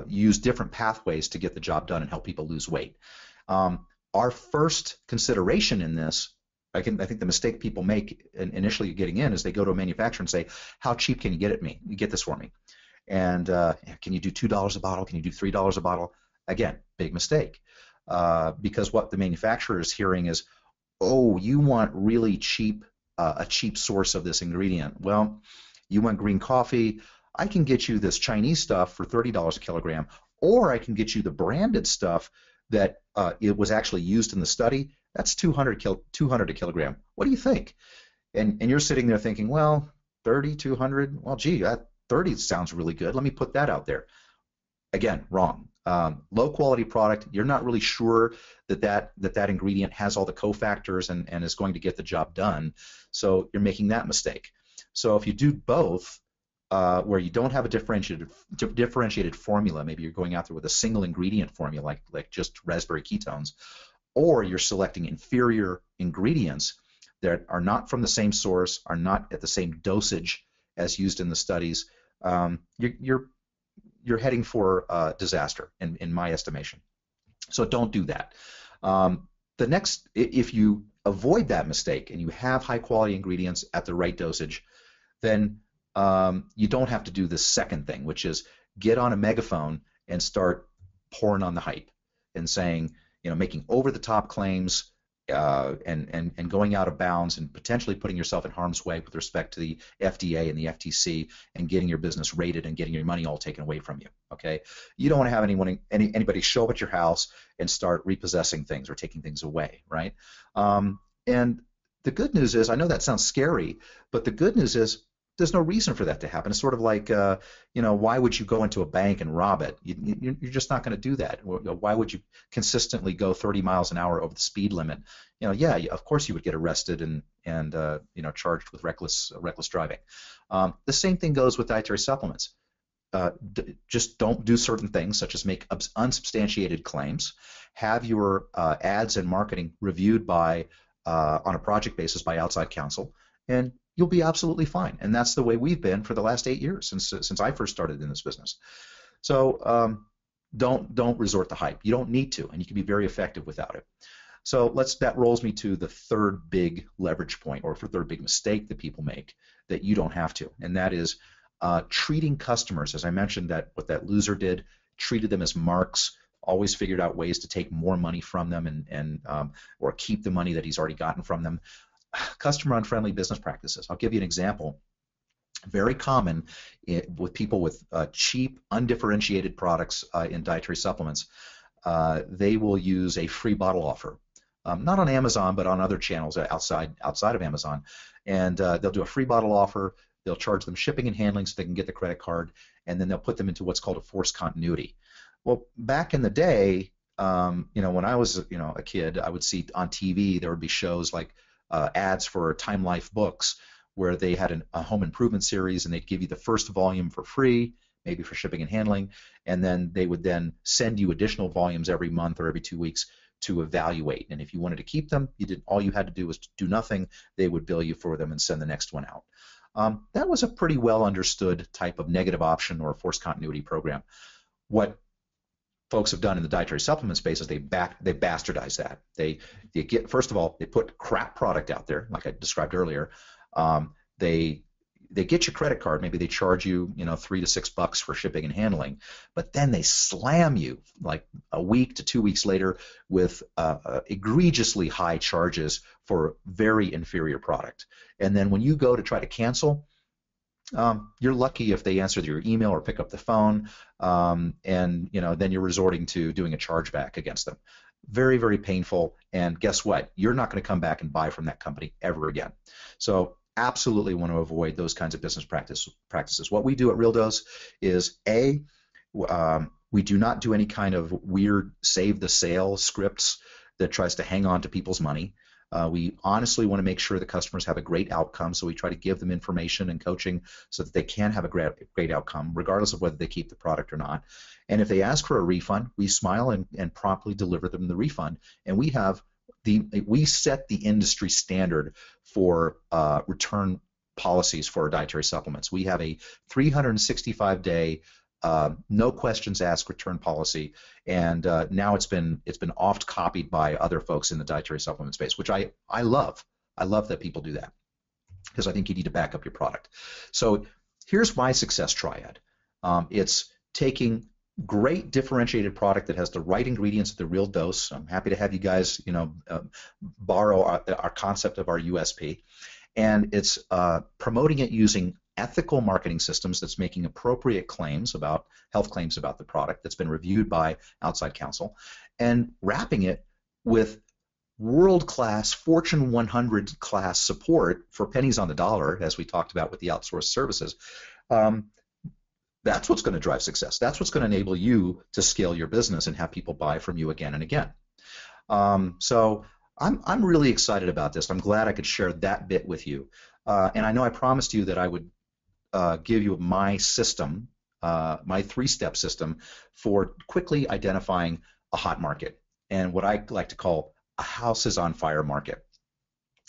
use different pathways to get the job done and help people lose weight. Our first consideration in this, I think the mistake people make initially getting in is they go to a manufacturer and say, how cheap can you get this for me? And can you do $2 a bottle? Can you do $3 a bottle? Again, big mistake, because what the manufacturer is hearing is, oh, you want really cheap, a cheap source of this ingredient. Well, you want green coffee, I can get you this Chinese stuff for $30 a kilogram, or I can get you the branded stuff that it was actually used in the study. That's 200 a kilogram. What do you think? And you're sitting there thinking, well, 30, 200, well, gee, that 30 sounds really good. Let me put that out there. Again, wrong. Low quality product, you're not really sure that ingredient has all the cofactors and is going to get the job done, so you're making that mistake. So if you do both, where you don't have a differentiated formula, maybe you're going out there with a single ingredient formula like just raspberry ketones, or you're selecting inferior ingredients that are not from the same source, are not at the same dosage as used in the studies, you're heading for disaster in my estimation. So don't do that. If you avoid that mistake and you have high quality ingredients at the right dosage, then you don't have to do the second thing, which is get on a megaphone and start pouring on the hype and saying, making over the top claims and going out of bounds and potentially putting yourself in harm's way with respect to the FDA and the FTC and getting your business raided and getting your money all taken away from you. Okay, you don't want to have anybody show up at your house and start repossessing things or taking things away, right? And the good news is, I know that sounds scary, but the good news is there's no reason for that to happen. It's sort of like, why would you go into a bank and rob it? You're just not going to do that. Why would you consistently go 30 miles an hour over the speed limit? Yeah, of course you would get arrested and charged with reckless driving. The same thing goes with dietary supplements. Just don't do certain things, such as make unsubstantiated claims. Have your ads and marketing reviewed by on a project basis by outside counsel, and you'll be absolutely fine. And that's the way we've been for the last 8 years since I first started in this business. So don't resort to hype. You don't need to, and you can be very effective without it. So that rolls me to the third big leverage point, or third big mistake that people make that you don't have to, and that is treating customers, as I mentioned, that what that loser did, treated them as marks, always figured out ways to take more money from them or keep the money that he's already gotten from them. Customer unfriendly business practices. I'll give you an example. Very common with people with cheap, undifferentiated products in dietary supplements. They will use a free bottle offer, not on Amazon, but on other channels outside of Amazon. And they'll do a free bottle offer. They'll charge them shipping and handling so they can get the credit card, and then they'll put them into what's called a forced continuity. Well, back in the day, when I was a kid, I would see on TV there would be shows like ads for Time Life books, where they had a home improvement series, and they'd give you the first volume for free, maybe for shipping and handling, and then they would then send you additional volumes every month or every 2 weeks to evaluate. And if you wanted to keep them, all you had to do was do nothing. They would bill you for them and send the next one out. That was a pretty well understood type of negative option or forced continuity program. What folks have done in the dietary supplement space is they bastardize that. They first of all, they put crap product out there, like I described earlier. They get your credit card. Maybe they charge you, $3 to $6 for shipping and handling, but then they slam you like a week to 2 weeks later with egregiously high charges for very inferior product. And then when you go to try to cancel, you're lucky if they answer your email or pick up the phone, and then you're resorting to doing a chargeback against them. Very, very painful. And guess what? You're not going to come back and buy from that company ever again. So absolutely want to avoid those kinds of business practices. What we do at Real Dose is we do not do any kind of weird save the sale scripts that tries to hang on to people's money. We honestly want to make sure the customers have a great outcome, so we try to give them information and coaching so that they can have a great outcome, regardless of whether they keep the product or not. And if they ask for a refund, we smile and promptly deliver them the refund. And we set the industry standard for return policies for our dietary supplements. We have a 365-day no questions asked return policy, and now it's been oft copied by other folks in the dietary supplement space, which I love. I love that people do that, because I think you need to back up your product. So here's my success triad. It's taking great differentiated product that has the right ingredients at the Real Dose. I'm happy to have you guys borrow our concept of our USP, and it's promoting it using ethical marketing systems that's making appropriate health claims about the product that's been reviewed by outside counsel, and wrapping it with world-class Fortune 100 class support for pennies on the dollar, as we talked about with the outsourced services. That's what's going to drive success. That's what's going to enable you to scale your business and have people buy from you again and again. So I'm really excited about this. I'm glad I could share that bit with you. And I know I promised you that I would give you my system, my 3-step system for quickly identifying a hot market and what I like to call a house is on fire market.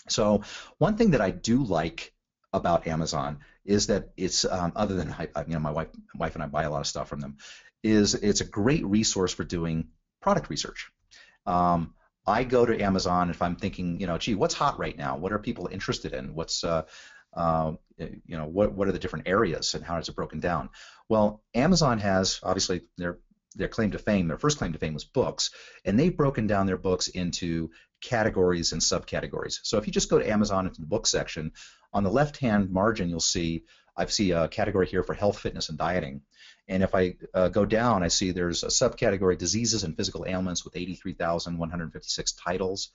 So one thing that I do like about Amazon is that it's other than my wife and I buy a lot of stuff from them, is it's a great resource for doing product research. I go to Amazon if I'm thinking, gee, what's hot right now? What are people interested in? What's what are the different areas and how is it broken down? Well, Amazon has obviously their claim to fame. Their first claim to fame was books, and they've broken down their books into categories and subcategories. So if you just go to Amazon into the book section, on the left-hand margin you'll see I see a category here for health, fitness, and dieting. And if I go down, I see there's a subcategory diseases and physical ailments with 83,156 titles.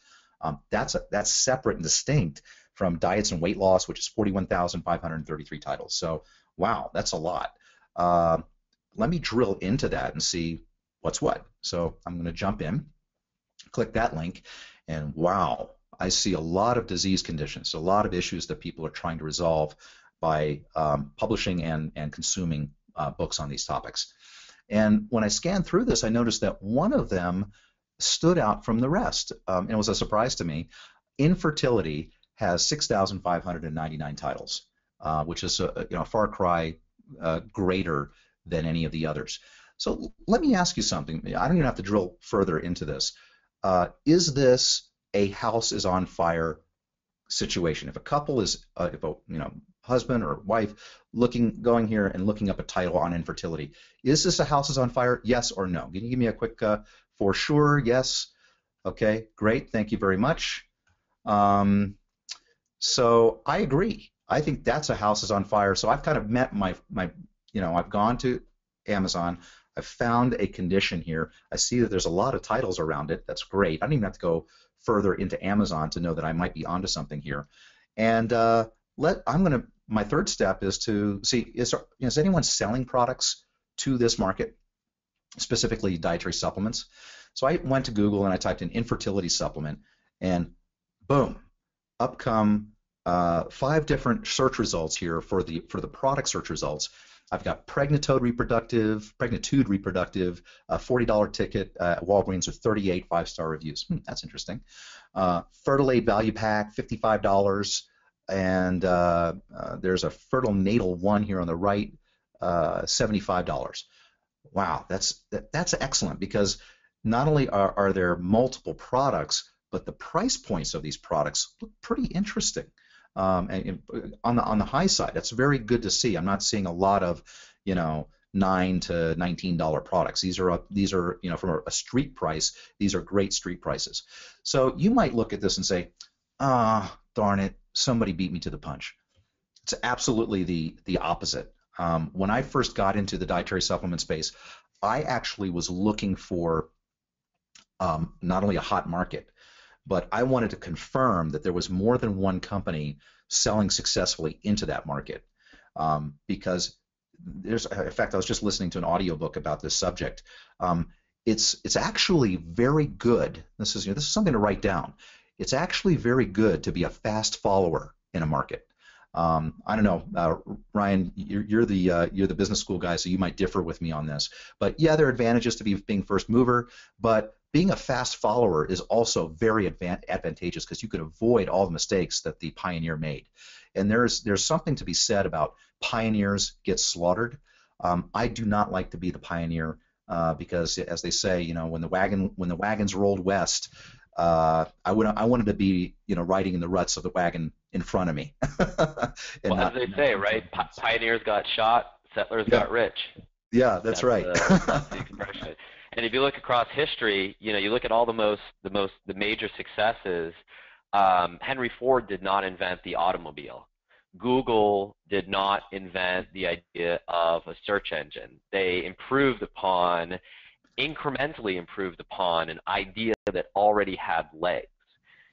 That's separate and distinct from diets and weight loss, which is 41,533 titles. So, wow, that's a lot. Let me drill into that and see what's what. So I'm going to jump in, click that link, and wow, I see a lot of disease conditions, a lot of issues that people are trying to resolve by publishing and consuming books on these topics. And when I scanned through this, I noticed that one of them stood out from the rest. And it was a surprise to me. Infertility has 6,599 titles, which is a far cry greater than any of the others. So let me ask you something. I don't even have to drill further into this. Is this a house is on fire situation? If a couple is, if a husband or wife going here and looking up a title on infertility, is this a house is on fire? Yes or no? Can you give me a quick for sure? Yes. Okay, great. Thank you very much. So I agree. I think that's a house is on fire. So I've kind of met my I've gone to Amazon. I've found a condition here. I see that there's a lot of titles around it. That's great. I don't even have to go further into Amazon to know that I might be onto something here. And my third step is to see, is anyone selling products to this market, specifically dietary supplements? So I went to Google and I typed in infertility supplement, and boom, up come 5 different search results here for the product search results. I've got Pregnitude Reproductive, $40 ticket at Walgreens with 38 5-star reviews. That's interesting. Fertilade Value Pack, $55. And there's a Fertile Natal One here on the right, $75. Wow, that's excellent, because not only are there multiple products, but the price points of these products look pretty interesting. And on the high side, that's very good to see. I'm not seeing a lot of $9 to $19 products. These are from a street price. These are great street prices. So you might look at this and say, darn it, somebody beat me to the punch. It's absolutely the opposite. When I first got into the dietary supplement space, I actually was looking for not only a hot market, but I wanted to confirm that there was more than one company selling successfully into that market. Because in fact, I was just listening to an audiobook about this subject. It's actually very good. This is something to write down. It's actually very good to be a fast follower in a market. I don't know, Ryan, you're the business school guy, so you might differ with me on this. But yeah, there are advantages to being first mover, but being a fast follower is also very advantageous, because you could avoid all the mistakes that the pioneer made. And there's something to be said about pioneers get slaughtered. I do not like to be the pioneer because, as they say, when the wagons rolled west, I wanted to be riding in the ruts of the wagon in front of me. Well, as they say, right? Pioneers got shot, settlers got rich. Yeah, that's right. That's the expression. And if you look across history, you look at all the major successes. Henry Ford did not invent the automobile. Google did not invent the idea of a search engine. They incrementally improved upon an idea that already had legs.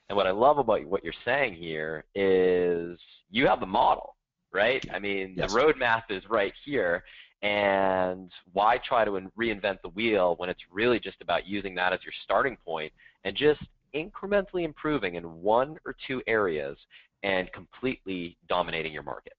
And what I love about what you're saying here is you have the model, right? I mean, yes. The roadmap is right here. And why try to reinvent the wheel when it's really just about using that as your starting point and just incrementally improving in 1 or 2 areas and completely dominating your market?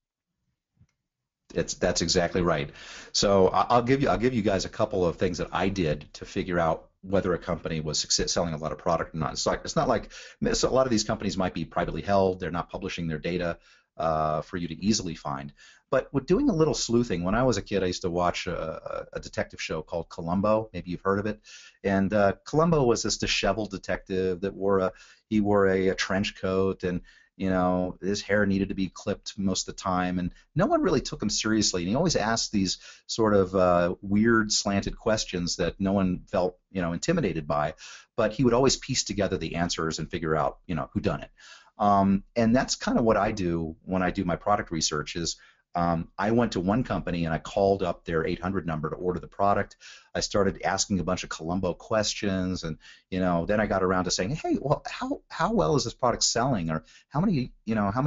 That's exactly right. So I'll give you guys a couple of things that I did to figure out whether a company was selling a lot of product or not. It's not like a lot of these companies might be privately held. They're not publishing their data for you to easily find. But with doing a little sleuthing, when I was a kid, I used to watch a detective show called Columbo. Maybe you've heard of it. And Columbo was this disheveled detective that wore a trench coat, and his hair needed to be clipped most of the time, and no one really took him seriously. And he always asked these sort of weird, slanted questions that no one felt intimidated by. But he would always piece together the answers and figure out who done it. And that's kind of what I do when I do my product research. Is I went to one company and I called up their 800 number to order the product. I started asking a bunch of Columbo questions, and then I got around to saying, hey, well, how well is this product selling, or how many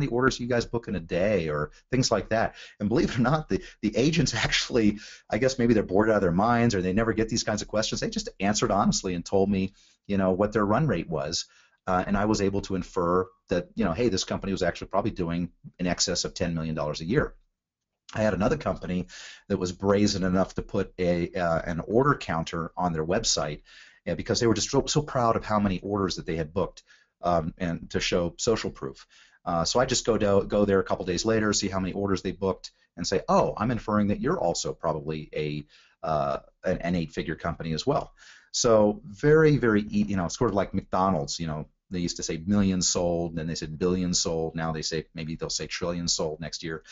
orders you guys book in a day, or things like that. And believe it or not, the agents actually, I guess maybe they're bored out of their minds, or they never get these kinds of questions. They just answered honestly and told me, what their run rate was. And I was able to infer that, hey, this company was actually probably doing in excess of $10 million a year. I had another company that was brazen enough to put an order counter on their website, because they were just so proud of how many orders that they had booked, and to show social proof. So I just go there a couple days later, see how many orders they booked, and say, oh, I'm inferring that you're also probably an 8-figure company as well. So very, very, sort of like McDonald's, they used to say millions sold, and then they said billions sold. Now they'll say trillions sold next year.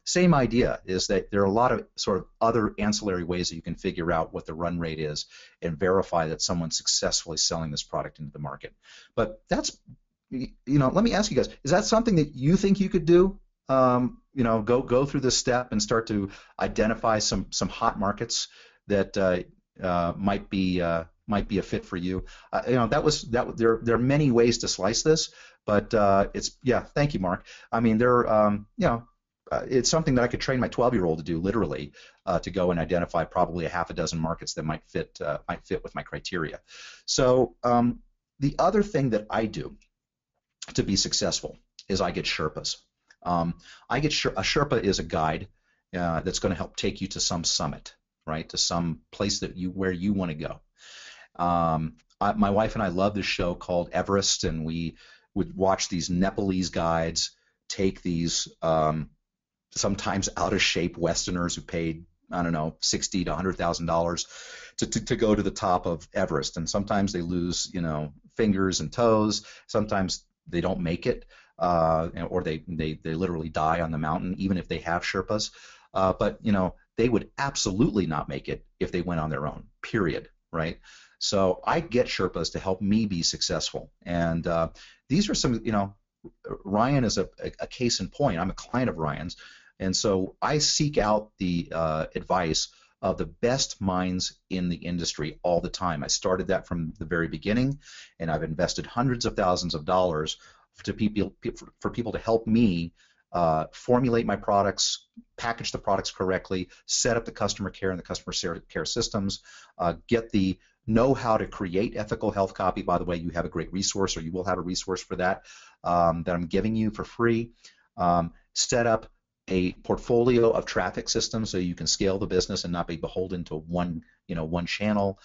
Same idea is that there are a lot of sort of other ancillary ways that you can figure out what the run rate is and verify that someone's successfully selling this product into the market. But that's, let me ask you guys, is that something that you think you could do? Go through this step and start to identify some hot markets that might be a fit for you. There are many ways to slice this, but thank you, Mark. I mean, it's something that I could train my 12-year-old to do, literally, to go and identify probably a half a dozen markets that might fit with my criteria. So the other thing that I do to be successful is I get Sherpas. A Sherpa is a guide that's going to help take you to some summit, right? To some place where you want to go. My wife and I love this show called Everest, and we would watch these Nepalese guides take these sometimes out of shape Westerners who paid, I don't know, $60,000 to $100,000 to go to the top of Everest, and sometimes they lose, fingers and toes. Sometimes they don't make it, or they literally die on the mountain, even if they have Sherpas. But they would absolutely not make it if they went on their own. Period. Right. So I get Sherpas to help me be successful, and these are some. Ryan is a case in point. I'm a client of Ryan's, and so I seek out the advice of the best minds in the industry all the time. I started that from the very beginning, and I've invested hundreds of thousands of dollars for people to help me formulate my products, package the products correctly, set up the customer care and the customer care systems, get the know-how to create ethical health copy. By the way, you have a great resource, or you will have a resource for that that I'm giving you for free. Set up a portfolio of traffic systems so you can scale the business and not be beholden to one channel.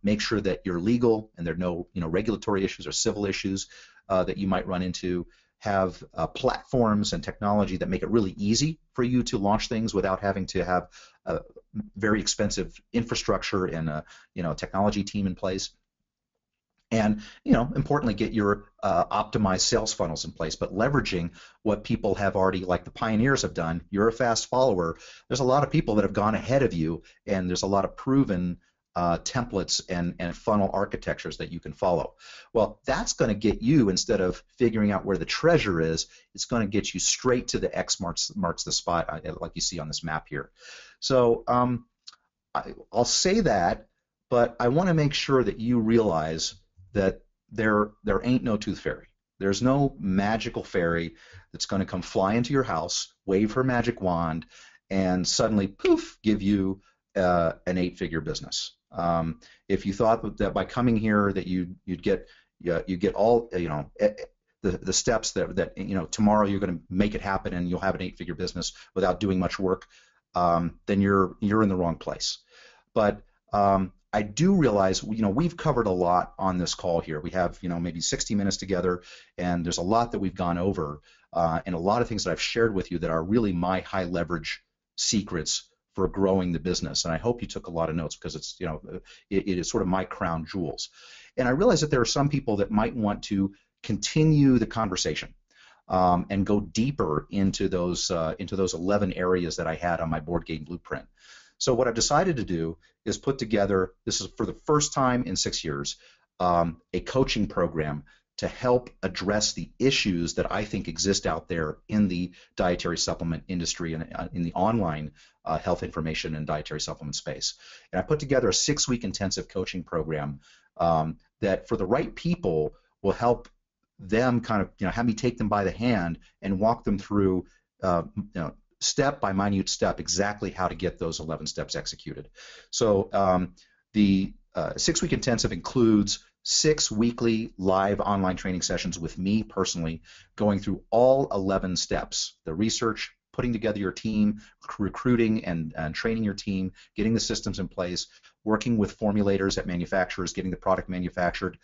Make sure that you're legal and there are no regulatory issues or civil issues that you might run into. Have platforms and technology that make it really easy for you to launch things without having to have a very expensive infrastructure and a technology team in place. And importantly, get your optimized sales funnels in place, but leveraging what people have already, like the pioneers have done. You're a fast follower. There's a lot of people that have gone ahead of you, and there's a lot of proven templates and funnel architectures that you can follow. Well, that's going to get you, instead of figuring out where the treasure is, it's going to get you straight to the X marks the spot, like you see on this map here. So I'll say that, but I want to make sure that you realize that there ain't no tooth fairy. There's no magical fairy that's going to come fly into your house, wave her magic wand, and suddenly, poof, give you an 8-figure business. If you thought that by coming here that you'd get all the steps that tomorrow you're going to make it happen and you'll have an 8-figure business without doing much work, then you're in the wrong place. But I do realize we've covered a lot on this call here. We have maybe 60 minutes together, and there's a lot that we've gone over, and a lot of things that I've shared with you that are really my high leverage secrets for growing the business. And I hope you took a lot of notes, because it's it is sort of my crown jewels. And I realize that there are some people that might want to continue the conversation and go deeper into those 11 areas that I had on my board game blueprint. So what I've decided to do is put together, this is for the first time in 6 years, a coaching program to help address the issues that I think exist out there in the dietary supplement industry and in the online health information and dietary supplement space. And I put together a 6-week intensive coaching program that for the right people will help them kind of, have me take them by the hand and walk them through, step by minute step exactly how to get those 11 steps executed. So the 6-week intensive includes 6 weekly live online training sessions with me personally, going through all 11 steps: the research, putting together your team, recruiting and training your team, getting the systems in place, working with formulators at manufacturers, getting the product manufactured,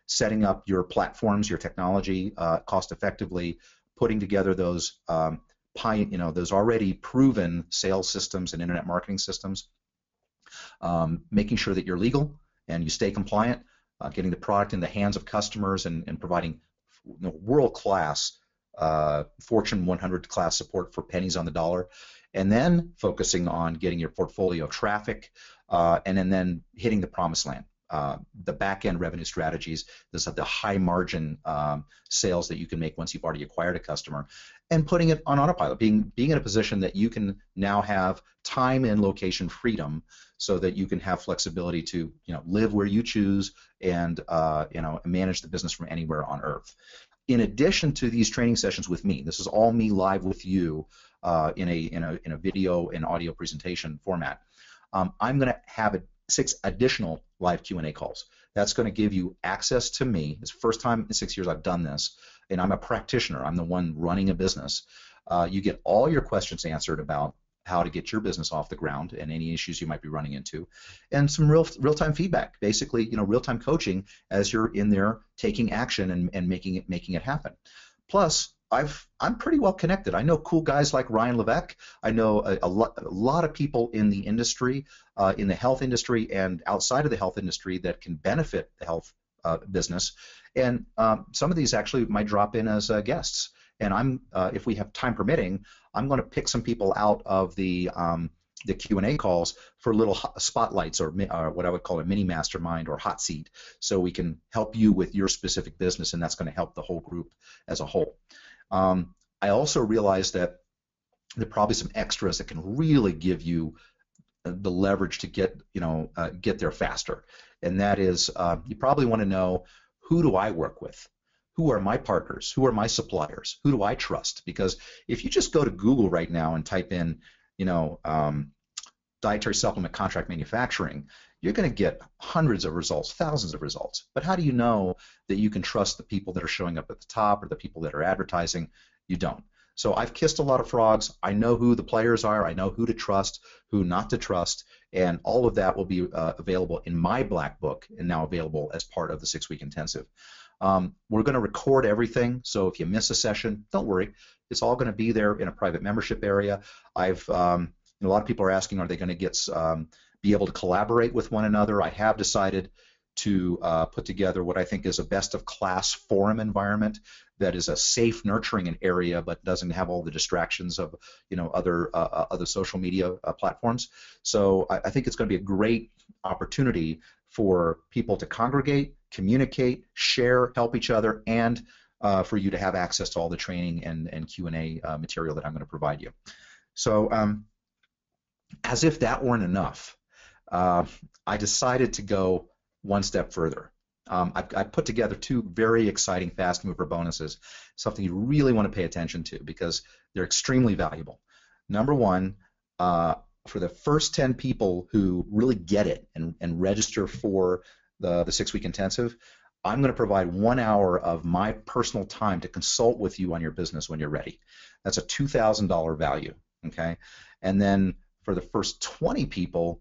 setting up your platforms, your technology cost effectively, putting together those those already proven sales systems and internet marketing systems, making sure that you're legal and you stay compliant, getting the product in the hands of customers and providing world-class Fortune 100 class support for pennies on the dollar, and then focusing on getting your portfolio of traffic and then hitting the promised land. The back-end revenue strategies, this is the high margin sales that you can make once you've already acquired a customer, and putting it on autopilot, being in a position that you can now have time and location freedom so that you can have flexibility to live where you choose and manage the business from anywhere on earth. In addition to these training sessions with me, this is all me live with you in a video and audio presentation format. I'm going to have 6 additional live Q&A calls. That's going to give you access to me. It's the first time in 6 years I've done this, and I'm a practitioner. I'm the one running a business. You get all your questions answered about how to get your business off the ground and any issues you might be running into, and some real-time feedback, basically real-time coaching as you're in there taking action and making it happen. Plus, I'm pretty well connected. I know cool guys like Ryan Levesque. I know a lot of people in the industry, in the health industry and outside of the health industry that can benefit the health business. And some of these actually might drop in as guests. And if we have time permitting, I'm going to pick some people out of the Q&A calls for little spotlights or what I would call a mini mastermind or hot seat, so we can help you with your specific business, and that's going to help the whole group as a whole. I also realize that there are probably some extras that can really give you the leverage to get there faster, and that is you probably want to know, who do I work with? Who are my partners? Who are my suppliers? Who do I trust? Because if you just go to Google right now and type in, dietary supplement contract manufacturing, you're going to get hundreds of results, thousands of results. But how do you know that you can trust the people that are showing up at the top or the people that are advertising? You don't. So I've kissed a lot of frogs. I know who the players are. I know who to trust, who not to trust, and all of that will be available in my black book and now available as part of the 6-week intensive. We're going to record everything, so if you miss a session, don't worry. It's all going to be there in a private membership area. A lot of people are asking, are they going to be able to collaborate with one another? I have decided to put together what I think is a best-of-class forum environment that is a safe, nurturing area, but doesn't have all the distractions of other social media platforms. So I think it's going to be a great opportunity for people to congregate, communicate, share, help each other, and for you to have access to all the training and Q&A material that I'm going to provide you. So as if that weren't enough, I decided to go one step further. I put together 2 very exciting fast mover bonuses, something you really want to pay attention to because they're extremely valuable. Number one, for the first 10 people who really get it and register for the 6-week intensive, I'm going to provide 1 hour of my personal time to consult with you on your business when you're ready. That's a $2,000 value, okay? And then for the first 20 people,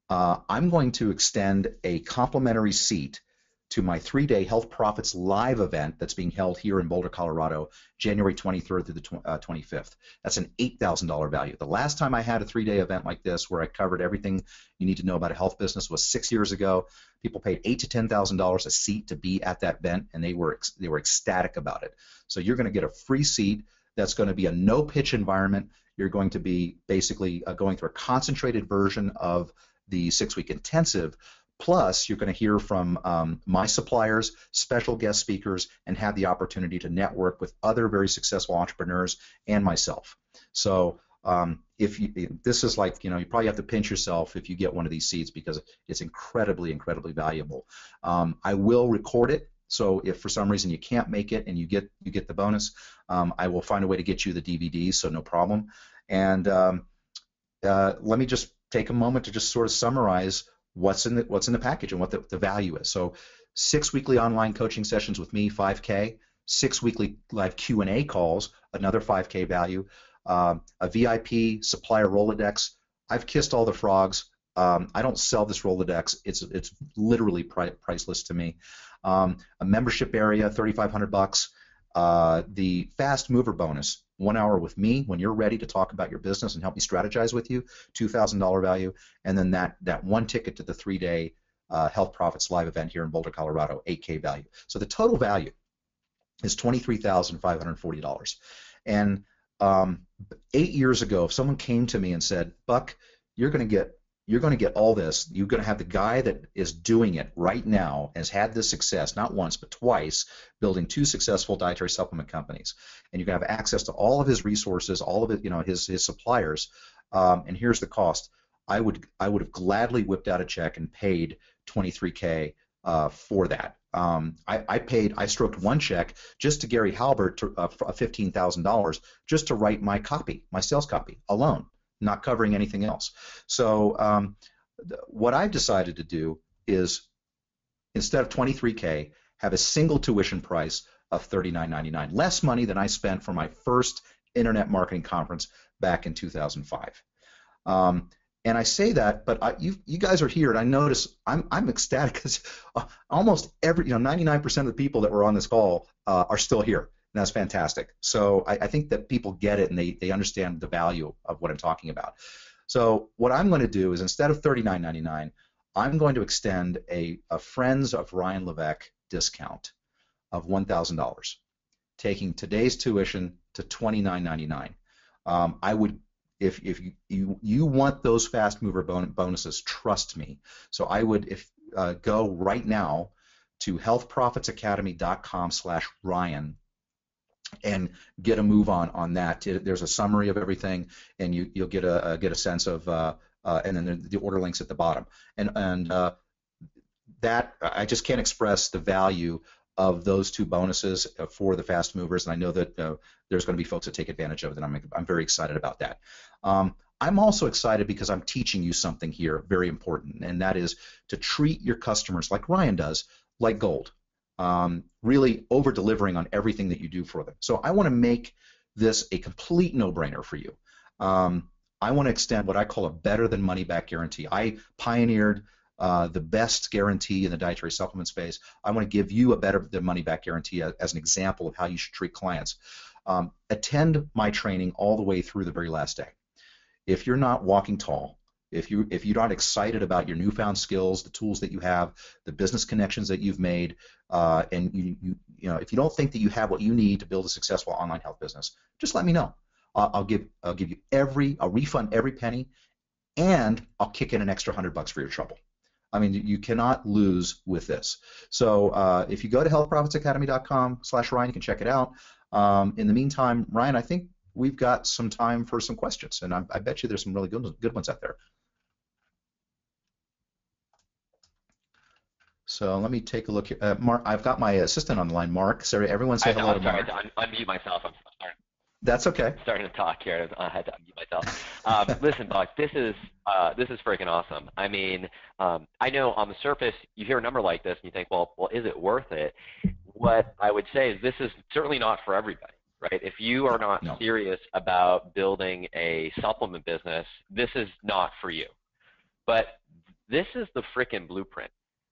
I'm going to extend a complimentary seat to my 3-day Health Profits Live event that's being held here in Boulder, Colorado, January 23rd through the 25th. That's an $8,000 value. The last time I had a 3-day event like this where I covered everything you need to know about a health business was 6 years ago. People paid $8,000 to $10,000 a seat to be at that event, and they were ecstatic about it. So you're going to get a free seat. That's going to be a no-pitch environment. You're going to be basically going through a concentrated version of the 6-week intensive, Plus, you're going to hear from my suppliers, special guest speakers, and have the opportunity to network with other very successful entrepreneurs and myself. So this is like, you probably have to pinch yourself if you get one of these seats because it's incredibly, incredibly valuable. I will record it. So if for some reason you can't make it and you get the bonus, I will find a way to get you the DVD, so no problem. And let me just take a moment to just sort of summarize what's in the package and what the value is. So 6 weekly online coaching sessions with me, $5K. 6 weekly live Q&A calls, another $5K value. A VIP supplier Rolodex. I've kissed all the frogs. I don't sell this Rolodex. It's literally priceless to me. A membership area, $3,500. The fast mover bonus, 1 hour with me when you're ready to talk about your business and help me strategize with you, $2,000 value. And then that one ticket to the 3-day Health Profits live event here in Boulder, Colorado, $8K value. So the total value is $23,540. And 8 years ago, if someone came to me and said, Buck, you're going to get all this. You're going to have the guy that is doing it right now, has had this success, not once, but twice, building 2 successful dietary supplement companies. And you're going to have access to all of his resources, all of it, his suppliers. And here's the cost. I would have gladly whipped out a check and paid $23K for that. I stroked one check just to Gary Halbert for $15,000 just to write my copy, my sales copy alone, not covering anything else. So what I've decided to do is, instead of $23K, have a single tuition price of $39.99, less money than I spent for my first internet marketing conference back in 2005. And I say that, but you guys are here, and I notice I'm ecstatic because almost 99% of the people that were on this call are still here, and that's fantastic. So I think that people get it and they understand the value of what I'm talking about. So what I'm going to do is, instead of $39.99, I'm going to extend a Friends of Ryan Levesque discount of $1,000, taking today's tuition to $29.99. I would. If you want those fast mover bonuses, trust me. So I would go right now to healthprofitsacademy.com/Ryan and get a move on that. There's a summary of everything, and you'll get a sense of and then the order links at the bottom. And that I just can't express the value of those 2 bonuses for the fast movers, and I know that there's going to be folks that take advantage of it, and I'm very excited about that. I'm also excited because I'm teaching you something here very important, and that is to treat your customers like Ryan does, like gold, really over-delivering on everything that you do for them. So I want to make this a complete no-brainer for you. I want to extend what I call a better than money back guarantee. I pioneered the best guarantee in the dietary supplement space. I want to give you a better than money back guarantee as an example of how you should treat clients. Attend my training all the way through the very last day. If you're not walking tall, if you're not excited about your newfound skills, the tools that you have, the business connections that you've made, and if you don't think that you have what you need to build a successful online health business, just let me know. I'll give you I'll refund every penny, and I'll kick in an extra $100 for your trouble. I mean, you cannot lose with this. So if you go to healthprofitsacademy.com/Ryan, you can check it out. In the meantime, Ryan, I think we've got some time for some questions, and I bet you there's some really good ones out there. So let me take a look here. Mark, I've got my assistant on the line, Mark. Sorry, everyone say hello to Mark. I'm sorry, I unmute myself. I'm sorry. That's okay. Starting to talk here, I had to unmute myself. Listen, Buck, this is freaking awesome. I mean, I know on the surface you hear a number like this and you think, well, is it worth it? What I would say is this is certainly not for everybody, right? If you are not serious about building a supplement business, this is not for you. But this is the freaking blueprint.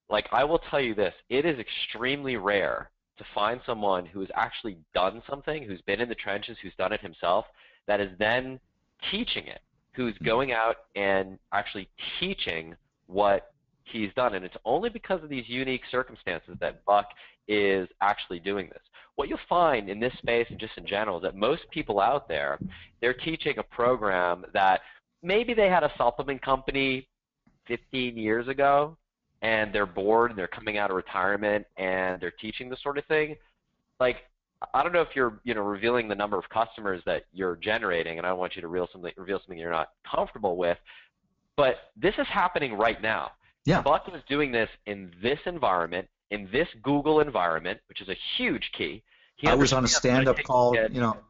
Like, I will tell you this, it is extremely rare to find someone who has actually done something, who's been in the trenches, who's done it himself, that is then teaching it, who's going out and actually teaching what he's done. And it's only because of these unique circumstances that Buck is actually doing this. What you'll find in this space and just in general is that most people out there, they're teaching a program that maybe they had a supplement company 15 years ago, and they're bored and they're coming out of retirement and they're teaching this sort of thing, like, I don't know if you're, revealing the number of customers that you're generating, and I don't want you to reveal something you're not comfortable with, but this is happening right now. Yeah. Buck was doing this in this environment, in this Google environment, which is a huge key. I was on a stand-up call.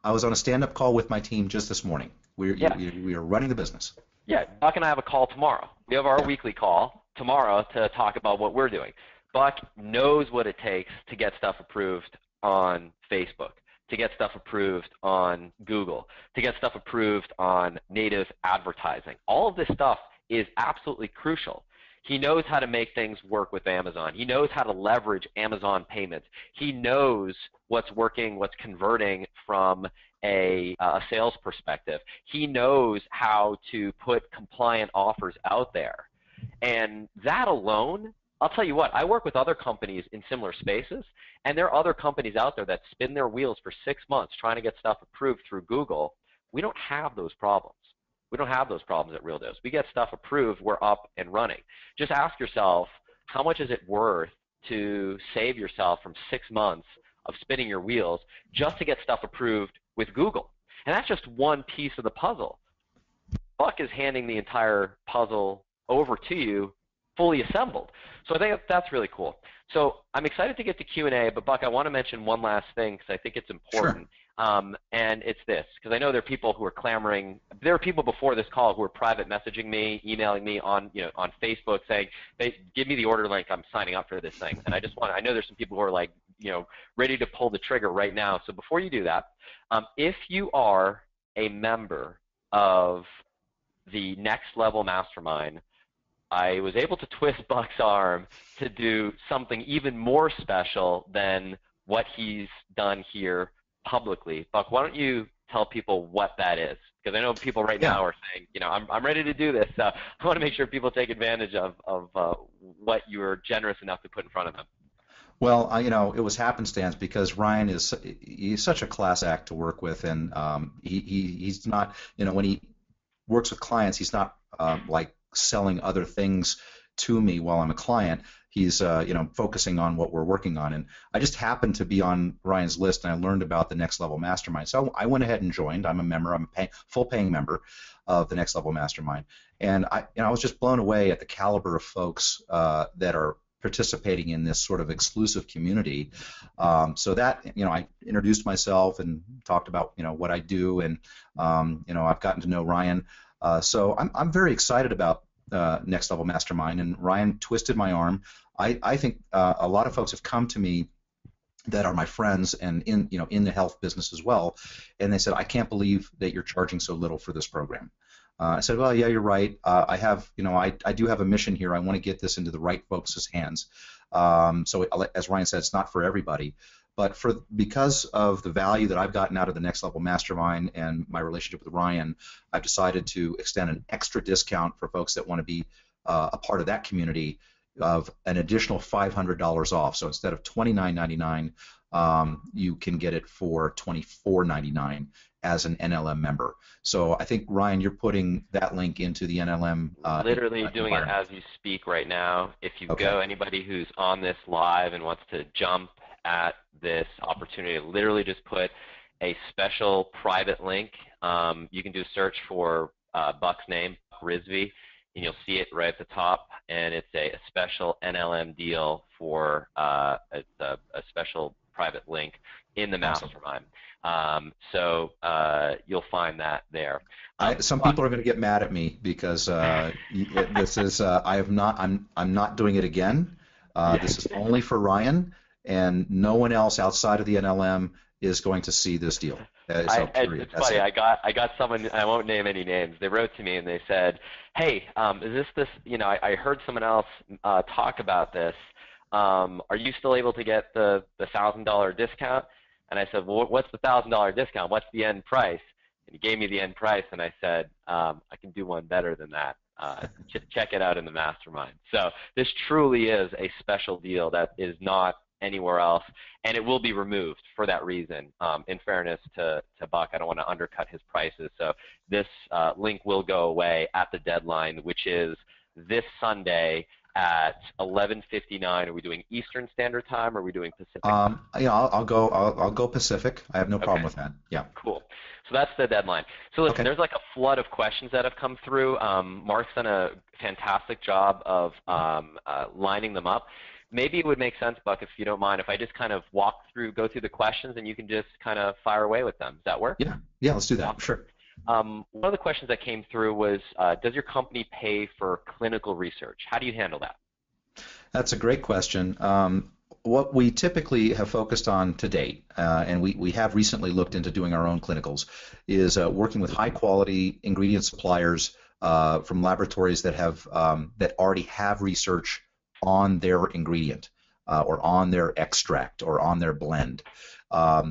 I was on a stand-up call with my team just this morning. We are running the business. Yeah, Buck and I have a call tomorrow. We have our weekly call tomorrow to talk about what we're doing. Buck knows what it takes to get stuff approved on Facebook, to get stuff approved on Google, to get stuff approved on native advertising. All of this stuff is absolutely crucial. He knows how to make things work with Amazon. He knows how to leverage Amazon payments. He knows what's working, what's converting from a sales perspective. He knows how to put compliant offers out there. And that alone, I'll tell you what, I work with other companies in similar spaces, and there are other companies out there that spin their wheels for 6 months trying to get stuff approved through Google. We don't have those problems. We don't have those problems at RealDose. We get stuff approved, we're up and running. Just ask yourself, how much is it worth to save yourself from 6 months of spinning your wheels just to get stuff approved with Google? And that's just one piece of the puzzle. Buck is handing the entire puzzle over to you fully assembled. So I think that's really cool. So I'm excited to get to Q&A, but Buck, I want to mention one last thing because I think it's important. Sure. And it's this, because I know there are people who are clamoring. There are people before this call who are private messaging me, emailing me on Facebook saying, give me the order link, I'm signing up for this thing. And I know there's some people who are like, ready to pull the trigger right now. So before you do that, if you are a member of the Next Level Mastermind, I was able to twist Buck's arm to do something even more special than what he's done here publicly. Buck, why don't you tell people what that is? Because I know people right now are saying, I'm ready to do this. I want to make sure people take advantage of what you're generous enough to put in front of them. Well, it was happenstance because Ryan he's such a class act to work with, and he's not, when he works with clients, he's not like selling other things to me while I'm a client. He's focusing on what we're working on, and I just happened to be on Ryan's list, and I learned about the Next Level Mastermind. So I went ahead and joined. I'm a member. I'm a full paying member of the Next Level Mastermind, and I was just blown away at the caliber of folks that are participating in this sort of exclusive community. So that I introduced myself and talked about what I do, and I've gotten to know Ryan. So I'm very excited about Next Level Mastermind, and Ryan twisted my arm. I think a lot of folks have come to me that are my friends and in the health business as well, and they said, I can't believe that you're charging so little for this program. I said, well, yeah, you're right. I have, I do have a mission here. I want to get this into the right folks' hands. So as Ryan said, it's not for everybody. But because of the value that I've gotten out of the Next Level Mastermind and my relationship with Ryan, I've decided to extend an extra discount for folks that want to be a part of that community of an additional $500 off. So instead of $29.99, you can get it for $24.99 as an NLM member. So I think, Ryan, you're putting that link into the NLM. Literally doing it as you speak right now. If you go, anybody who's on this live and wants to jump at this opportunity, literally just put a special private link. You can do a search for Buck's name, Rizvi, and you'll see it right at the top, and it's a special NLM deal for a special private link in the mastermind. So you'll find that there. Some people are going to get mad at me because this is I'm not doing it again. This is only for Ryan, and no one else outside of the NLM is going to see this deal. It's funny. I got someone. I won't name any names. They wrote to me and they said, "Hey, is this? I heard someone else talk about this. Are you still able to get the $1,000 discount?" And I said, "Well, what's the $1,000 discount? What's the end price?" And he gave me the end price, and I said, "I can do one better than that. Check it out in the mastermind." So this truly is a special deal that is not anywhere else, and it will be removed for that reason. In fairness to Buck, I don't want to undercut his prices, so this link will go away at the deadline, which is this Sunday at 11:59. Are we doing Eastern Standard Time, or are we doing Pacific Time? Yeah, I'll go Pacific. I have no problem Okay. with that. Yeah. Cool. So that's the deadline. So listen, Okay. there's like a flood of questions that have come through. Mark's done a fantastic job of lining them up. Maybe it would make sense, Buck, if you don't mind, if I just kind of go through the questions, and you can just kind of fire away with them. Does that work? Yeah. Yeah. Let's do that. Awesome. Sure. One of the questions that came through was, does your company pay for clinical research? How do you handle that? That's a great question. What we typically have focused on to date, and we have recently looked into doing our own clinicals, is working with high-quality ingredient suppliers from laboratories that have that already have research on their ingredient or on their extract or on their blend.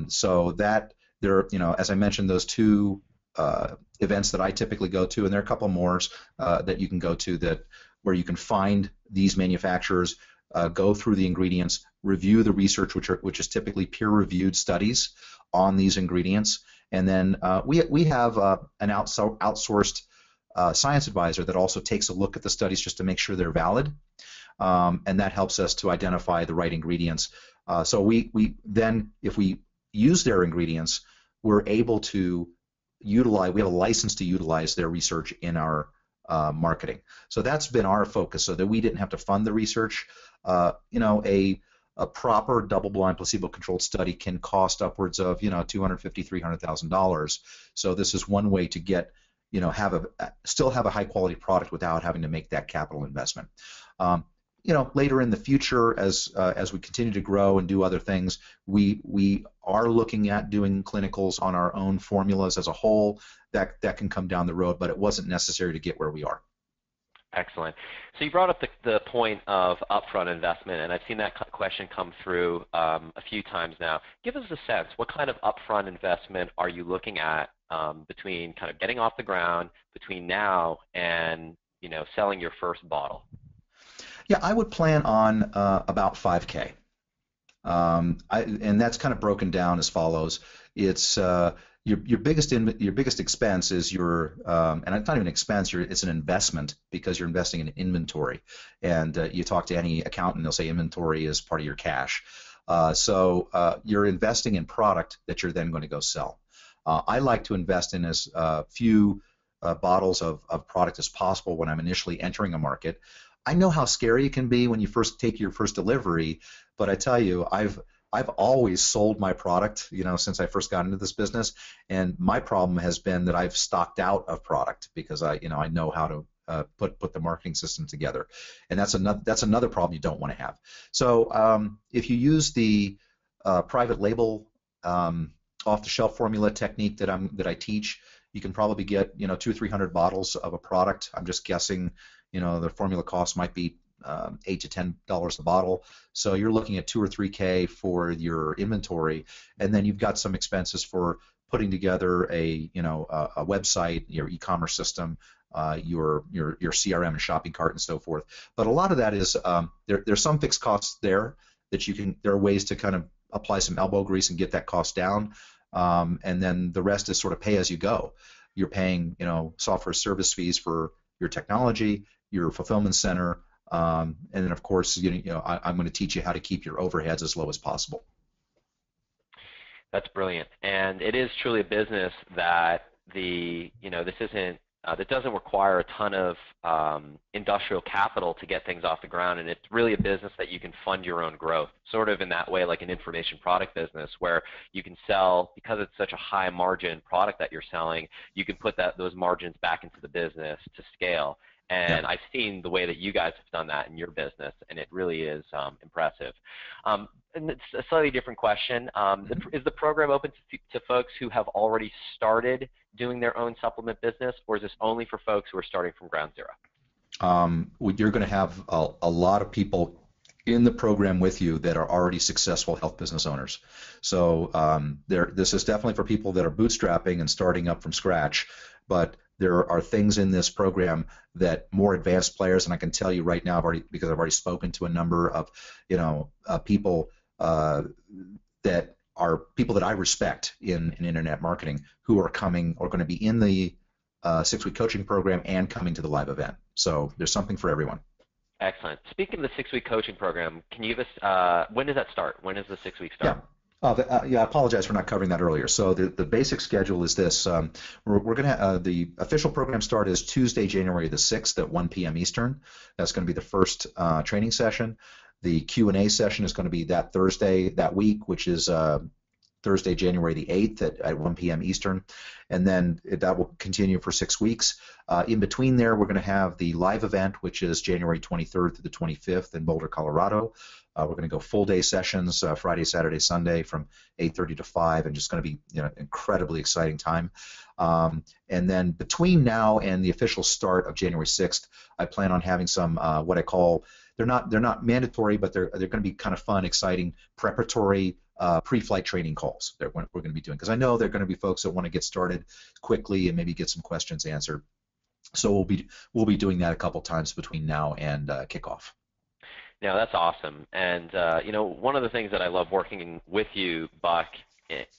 So that there, as I mentioned, those two events that I typically go to, and there are a couple more that you can go to where you can find these manufacturers, go through the ingredients, review the research, which is typically peer-reviewed studies on these ingredients, and then we have an outsourced science advisor that also takes a look at the studies just to make sure they're valid, and that helps us to identify the right ingredients. So we then, if we use their ingredients, we're able to utilize. We have a license to utilize their research in our marketing. So that's been our focus, so that we didn't have to fund the research. A proper double-blind placebo-controlled study can cost upwards of $250,000–300,000. So this is one way to get still have a high-quality product without having to make that capital investment. Later in the future, as we continue to grow and do other things, we are looking at doing clinicals on our own formulas as a whole. That can come down the road, but it wasn't necessary to get where we are. Excellent. So you brought up the point of upfront investment, and I've seen that question come through a few times now. Give us a sense, what kind of upfront investment are you looking at between kind of getting off the ground, between now and selling your first bottle? Yeah, I would plan on about $5K, and that's kind of broken down as follows. It's your biggest expense is and it's not even an expense. It's an investment, because you're investing in inventory. And you talk to any accountant, they'll say inventory is part of your cash. So you're investing in product that you're then going to go sell. I like to invest in as few bottles of product as possible when I'm initially entering a market. I know how scary it can be when you first take your first delivery, but I tell you, I've always sold my product, since I first got into this business, and my problem has been that I've stocked out of product because I know how to put the marketing system together, and that's another problem you don't want to have. So if you use the private label off-the-shelf formula technique that I teach, you can probably get 200 or 300 bottles of a product. I'm just guessing. The formula cost might be $8 to $10 a bottle, so you're looking at $2 or $3K for your inventory, and then you've got some expenses for putting together a website, your e-commerce system, your CRM and shopping cart and so forth. But a lot of that is there's some fixed costs there that there are ways to kind of apply some elbow grease and get that cost down, and then the rest is sort of pay as you go. You're paying software service fees for your technology, your fulfillment center, and then of course I'm going to teach you how to keep your overheads as low as possible. That's brilliant, and it is truly a business that that doesn't require a ton of industrial capital to get things off the ground, and it's really a business that you can fund your own growth, sort of in that way, like an information product business, where you can sell, because it's such a high margin product that you're selling, you can put those margins back into the business to scale. And I've seen the way that you guys have done that in your business, and it really is impressive. And it's a slightly different question. Is the program open to folks who have already started doing their own supplement business, or is this only for folks who are starting from ground zero? You're going to have a lot of people in the program with you that are already successful health business owners. So this is definitely for people that are bootstrapping and starting up from scratch, but there are things in this program that more advanced players, and I can tell you right now, because I've already spoken to a number of people that are people that I respect in internet marketing, who are going to be in the 6-week coaching program and coming to the live event. So there's something for everyone. Excellent. Speaking of the 6-week coaching program, can you give us, when does that start? When does the 6-week Yeah. start? Yeah, I apologize for not covering that earlier. So the basic schedule is this. We're going to the official program start is Tuesday, January the 6th at 1 p.m. Eastern. That's going to be the first training session. The Q&A session is going to be that Thursday that week, which is Thursday, January the 8th at 1 p.m. Eastern, and then that will continue for 6 weeks. In between there, we're going to have the live event, which is January 23rd to the 25th in Boulder, Colorado. We're going to go full day sessions, Friday, Saturday, Sunday from 8:30 to 5, and just going to be incredibly exciting time. And then between now and the official start of January 6th, I plan on having some what I call they're not mandatory, but they're going to be kind of fun, exciting preparatory pre-flight training calls that we're going to be doing, because I know there are going to be folks that want to get started quickly and maybe get some questions answered. So we'll be doing that a couple times between now and kickoff. Now that's awesome, and one of the things that I love working with you, Buck,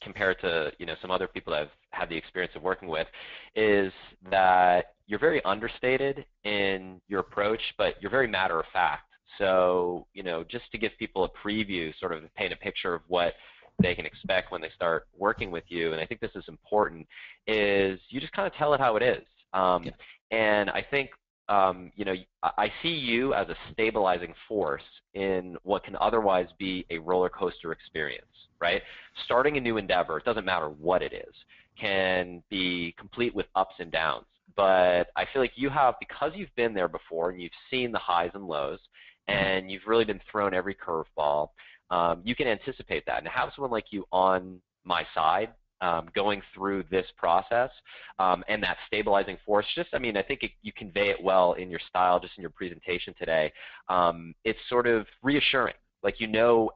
compared to some other people that I've had the experience of working with, is that you're very understated in your approach, but you're very matter of fact. So just to give people a preview, sort of paint a picture of what they can expect when they start working with you, and I think this is important, is you just kind of tell it how it is. And I think I see you as a stabilizing force in what can otherwise be a roller coaster experience, right? Starting a new endeavor, it doesn't matter what it is, can be complete with ups and downs. But I feel like you have, because you've been there before and you've seen the highs and lows, and you've really been thrown every curveball, you can anticipate that. And to have someone like you on my side, going through this process, and that stabilizing force, I think you convey it well in your style, just in your presentation today. It's sort of reassuring. Like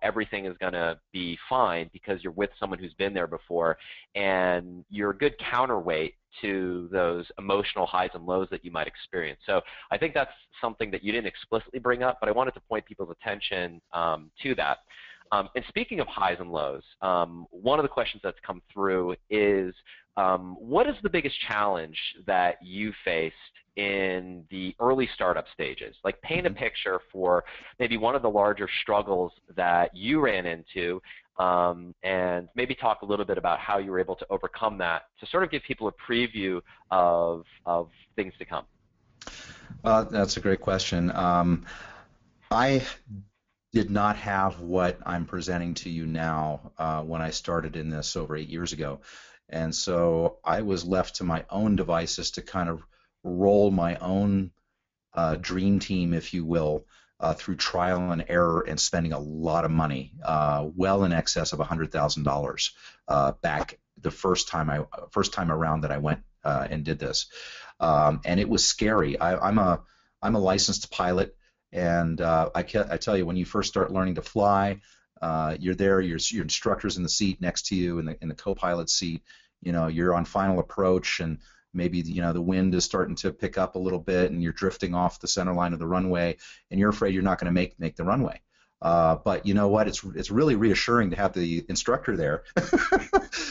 everything is going to be fine because you're with someone who's been there before, and you're a good counterweight to those emotional highs and lows that you might experience. So I think that's something that you didn't explicitly bring up, but I wanted to point people's attention to that. And speaking of highs and lows, one of the questions that's come through is, what is the biggest challenge that you faced in the early startup stages? Like, paint a picture for maybe one of the larger struggles that you ran into, and maybe talk a little bit about how you were able to overcome that, to sort of give people a preview of things to come. That's a great question. I did not have what I'm presenting to you now when I started in this over 8 years ago. And so I was left to my own devices to kind of roll my own dream team, if you will, through trial and error and spending a lot of money, well in excess of $100,000 back the first time around that I went and did this. And it was scary. I'm a licensed pilot. And I tell you, when you first start learning to fly, you're there, your instructor's in the seat next to you, in the co-pilot seat. You're on final approach, and maybe the wind is starting to pick up a little bit, and you're drifting off the center line of the runway, and you're afraid you're not going to make the runway. But you know what? It's really reassuring to have the instructor there,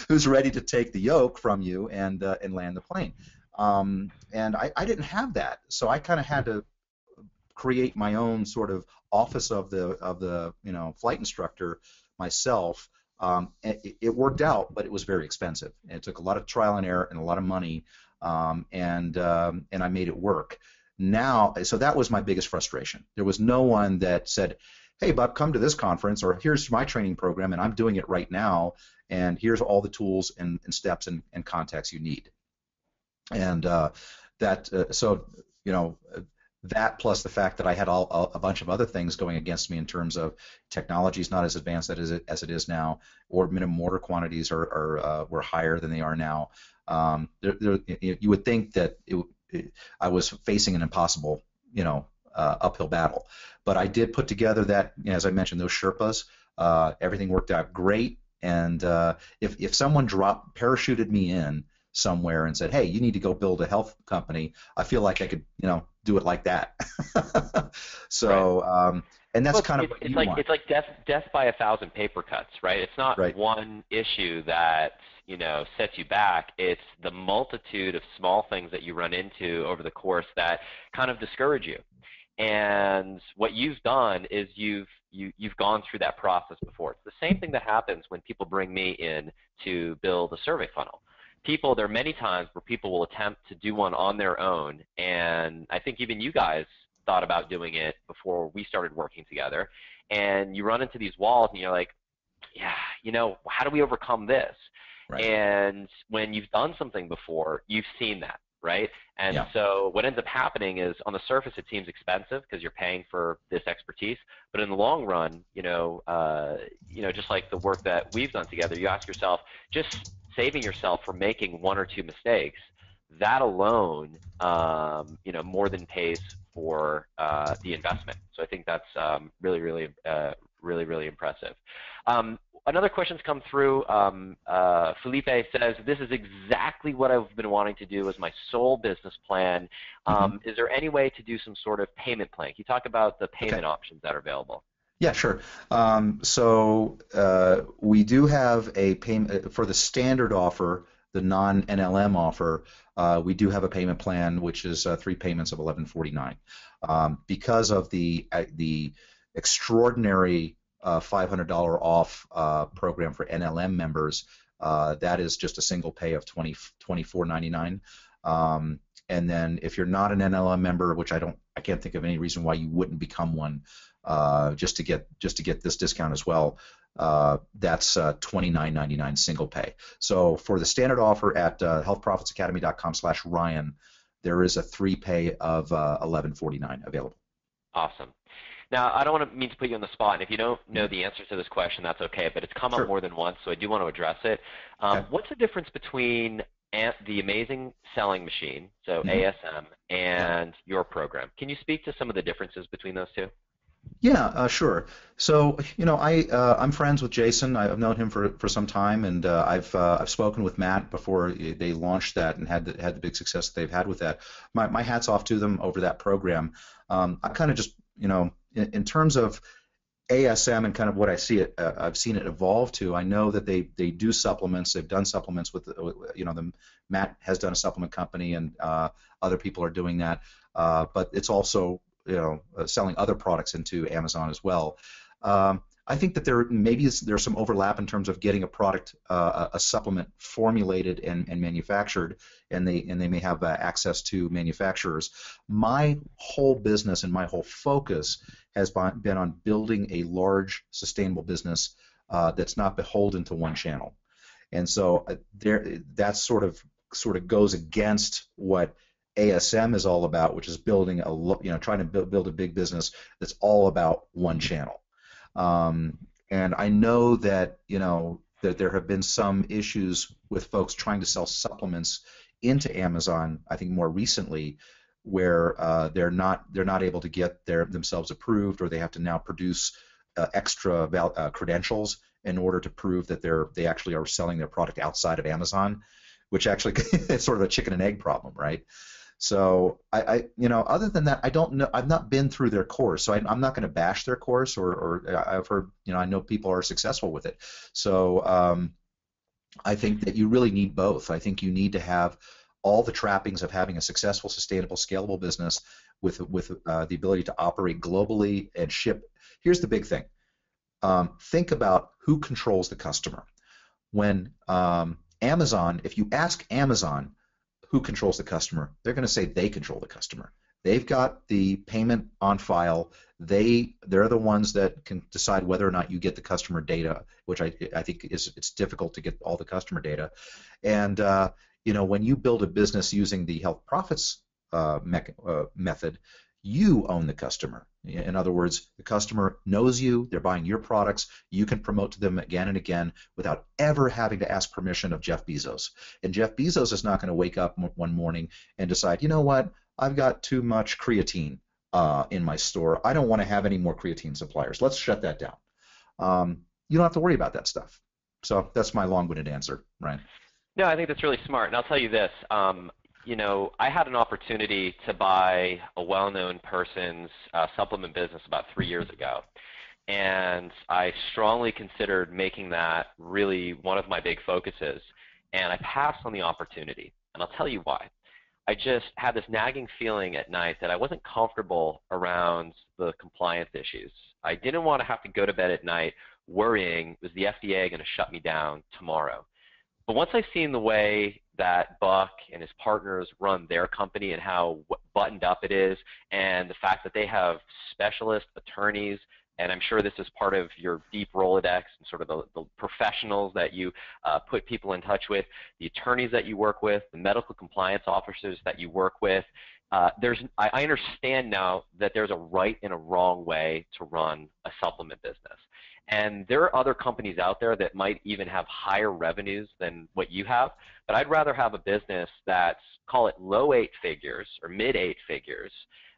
who's ready to take the yoke from you and land the plane. And I didn't have that, so I kind of had to create my own sort of office of the flight instructor myself. It worked out, but it was very expensive. And it took a lot of trial and error and a lot of money, and I made it work. Now, so that was my biggest frustration. There was no one that said, "Hey, Bob, come to this conference," or "Here's my training program, and I'm doing it right now, and here's all the tools and steps and contacts you need." And that plus the fact that I had a bunch of other things going against me in terms of technology is not as advanced as it is now, or minimum order quantities were higher than they are now. You would think that I was facing an impossible, uphill battle. But I did put together that, as I mentioned, those Sherpas. Everything worked out great. And if someone parachuted me in somewhere and said, "Hey, you need to go build a health company," I feel like I could, do it like that. So, right. And that's kind of it's like death by 1,000 paper cuts, right? It's not right. One issue that sets you back. It's the multitude of small things that you run into over the course that kind of discourage you. And what you've done is you've gone through that process before. It's the same thing that happens when people bring me in to build a survey funnel. There are many times where people will attempt to do one on their own, and I think even you guys thought about doing it before we started working together, and you run into these walls and you're like, yeah, how do we overcome this? Right. And when you've done something before, you've seen that, right? And Yeah. so what ends up happening is, on the surface, it seems expensive because you're paying for this expertise, but in the long run, just like the work that we've done together, you ask yourself, just saving yourself from making one or two mistakes, that alone, more than pays for the investment. So I think that's really, really impressive. Another question's come through. Felipe says, this is exactly what I've been wanting to do as my sole business plan. Is there any way to do some sort of payment plan? Can you talk about the payment options that are available? Yeah, sure. We do have a payment for the standard offer, the non-NLM offer. We do have a payment plan which is 3 payments of $11.49. Because of the extraordinary $500 off program for NLM members, that is just a single pay of $24.99. And then if you're not an NLM member, which I can't think of any reason why you wouldn't become one, just to get this discount as well, that's $29.99 single pay. So for the standard offer at healthprofitsacademy.com/Ryan, there is a 3 pay of $11.49 available. Awesome. Now, I don't mean to put you on the spot, and if you don't know the answer to this question, that's okay, but it's come up more than once, so I do want to address it. What's the difference between the Amazing Selling Machine, so ASM, and your program? Can you speak to some of the differences between those two? Yeah, sure. So, I'm friends with Jason. I've known him for some time, and I've spoken with Matt before they launched that and had the big success that they've had with that. My hat's off to them over that program. I kind of just, in terms of ASM and kind of what I see I've seen it evolve to. I know that they do supplements. They've done supplements with Matt has done a supplement company, and other people are doing that. But it's also selling other products into Amazon as well. I think that there's some overlap in terms of getting a product, a supplement formulated and manufactured, and they may have access to manufacturers. My whole business and my whole focus has been on building a large, sustainable business that's not beholden to one channel, and so that sort of goes against what ASM is all about, which is building trying to build a big business that's all about one channel. And I know that that there have been some issues with folks trying to sell supplements into Amazon. I think more recently, where they're not able to get themselves approved, or they have to now produce extra credentials in order to prove that they actually are selling their product outside of Amazon, which actually is sort of a chicken and egg problem, right? So other than that, I don't know. I've not been through their course, so I'm not going to bash their course. Or I've heard, I know people are successful with it. So I think that you really need both. I think you need to have all the trappings of having a successful, sustainable, scalable business with the ability to operate globally and ship. Here's the big thing. Think about who controls the customer. When Amazon, if you ask Amazon who controls the customer, they're going to say they control the customer. They've got the payment on file. They're the ones that can decide whether or not you get the customer data, which I think it's difficult to get all the customer data. And when you build a business using the Health Profits method, you own the customer. In other words, the customer knows you, they're buying your products, you can promote to them again and again without ever having to ask permission of Jeff Bezos. And Jeff Bezos is not going to wake up one morning and decide, you know what, I've got too much creatine in my store. I don't want to have any more creatine suppliers. Let's shut that down. You don't have to worry about that stuff. So that's my long-winded answer, Ryan. No, I think that's really smart. And I'll tell you this. I had an opportunity to buy a well-known person's supplement business about 3 years ago, and I strongly considered making that really one of my big focuses, and I passed on the opportunity, and I'll tell you why. I just had this nagging feeling at night that I wasn't comfortable around the compliance issues. I didn't want to have to go to bed at night worrying, was the FDA going to shut me down tomorrow? But once I've seen the way that Buck and his partners run their company and how buttoned up it is, and the fact that they have specialist attorneys, and I'm sure this is part of your deep Rolodex and sort of the professionals that you put people in touch with, the attorneys that you work with, the medical compliance officers that you work with. I understand now that there's a right and a wrong way to run a supplement business. And there are other companies out there that might even have higher revenues than what you have, but I'd rather have a business that's, call it low 8 figures or mid 8 figures,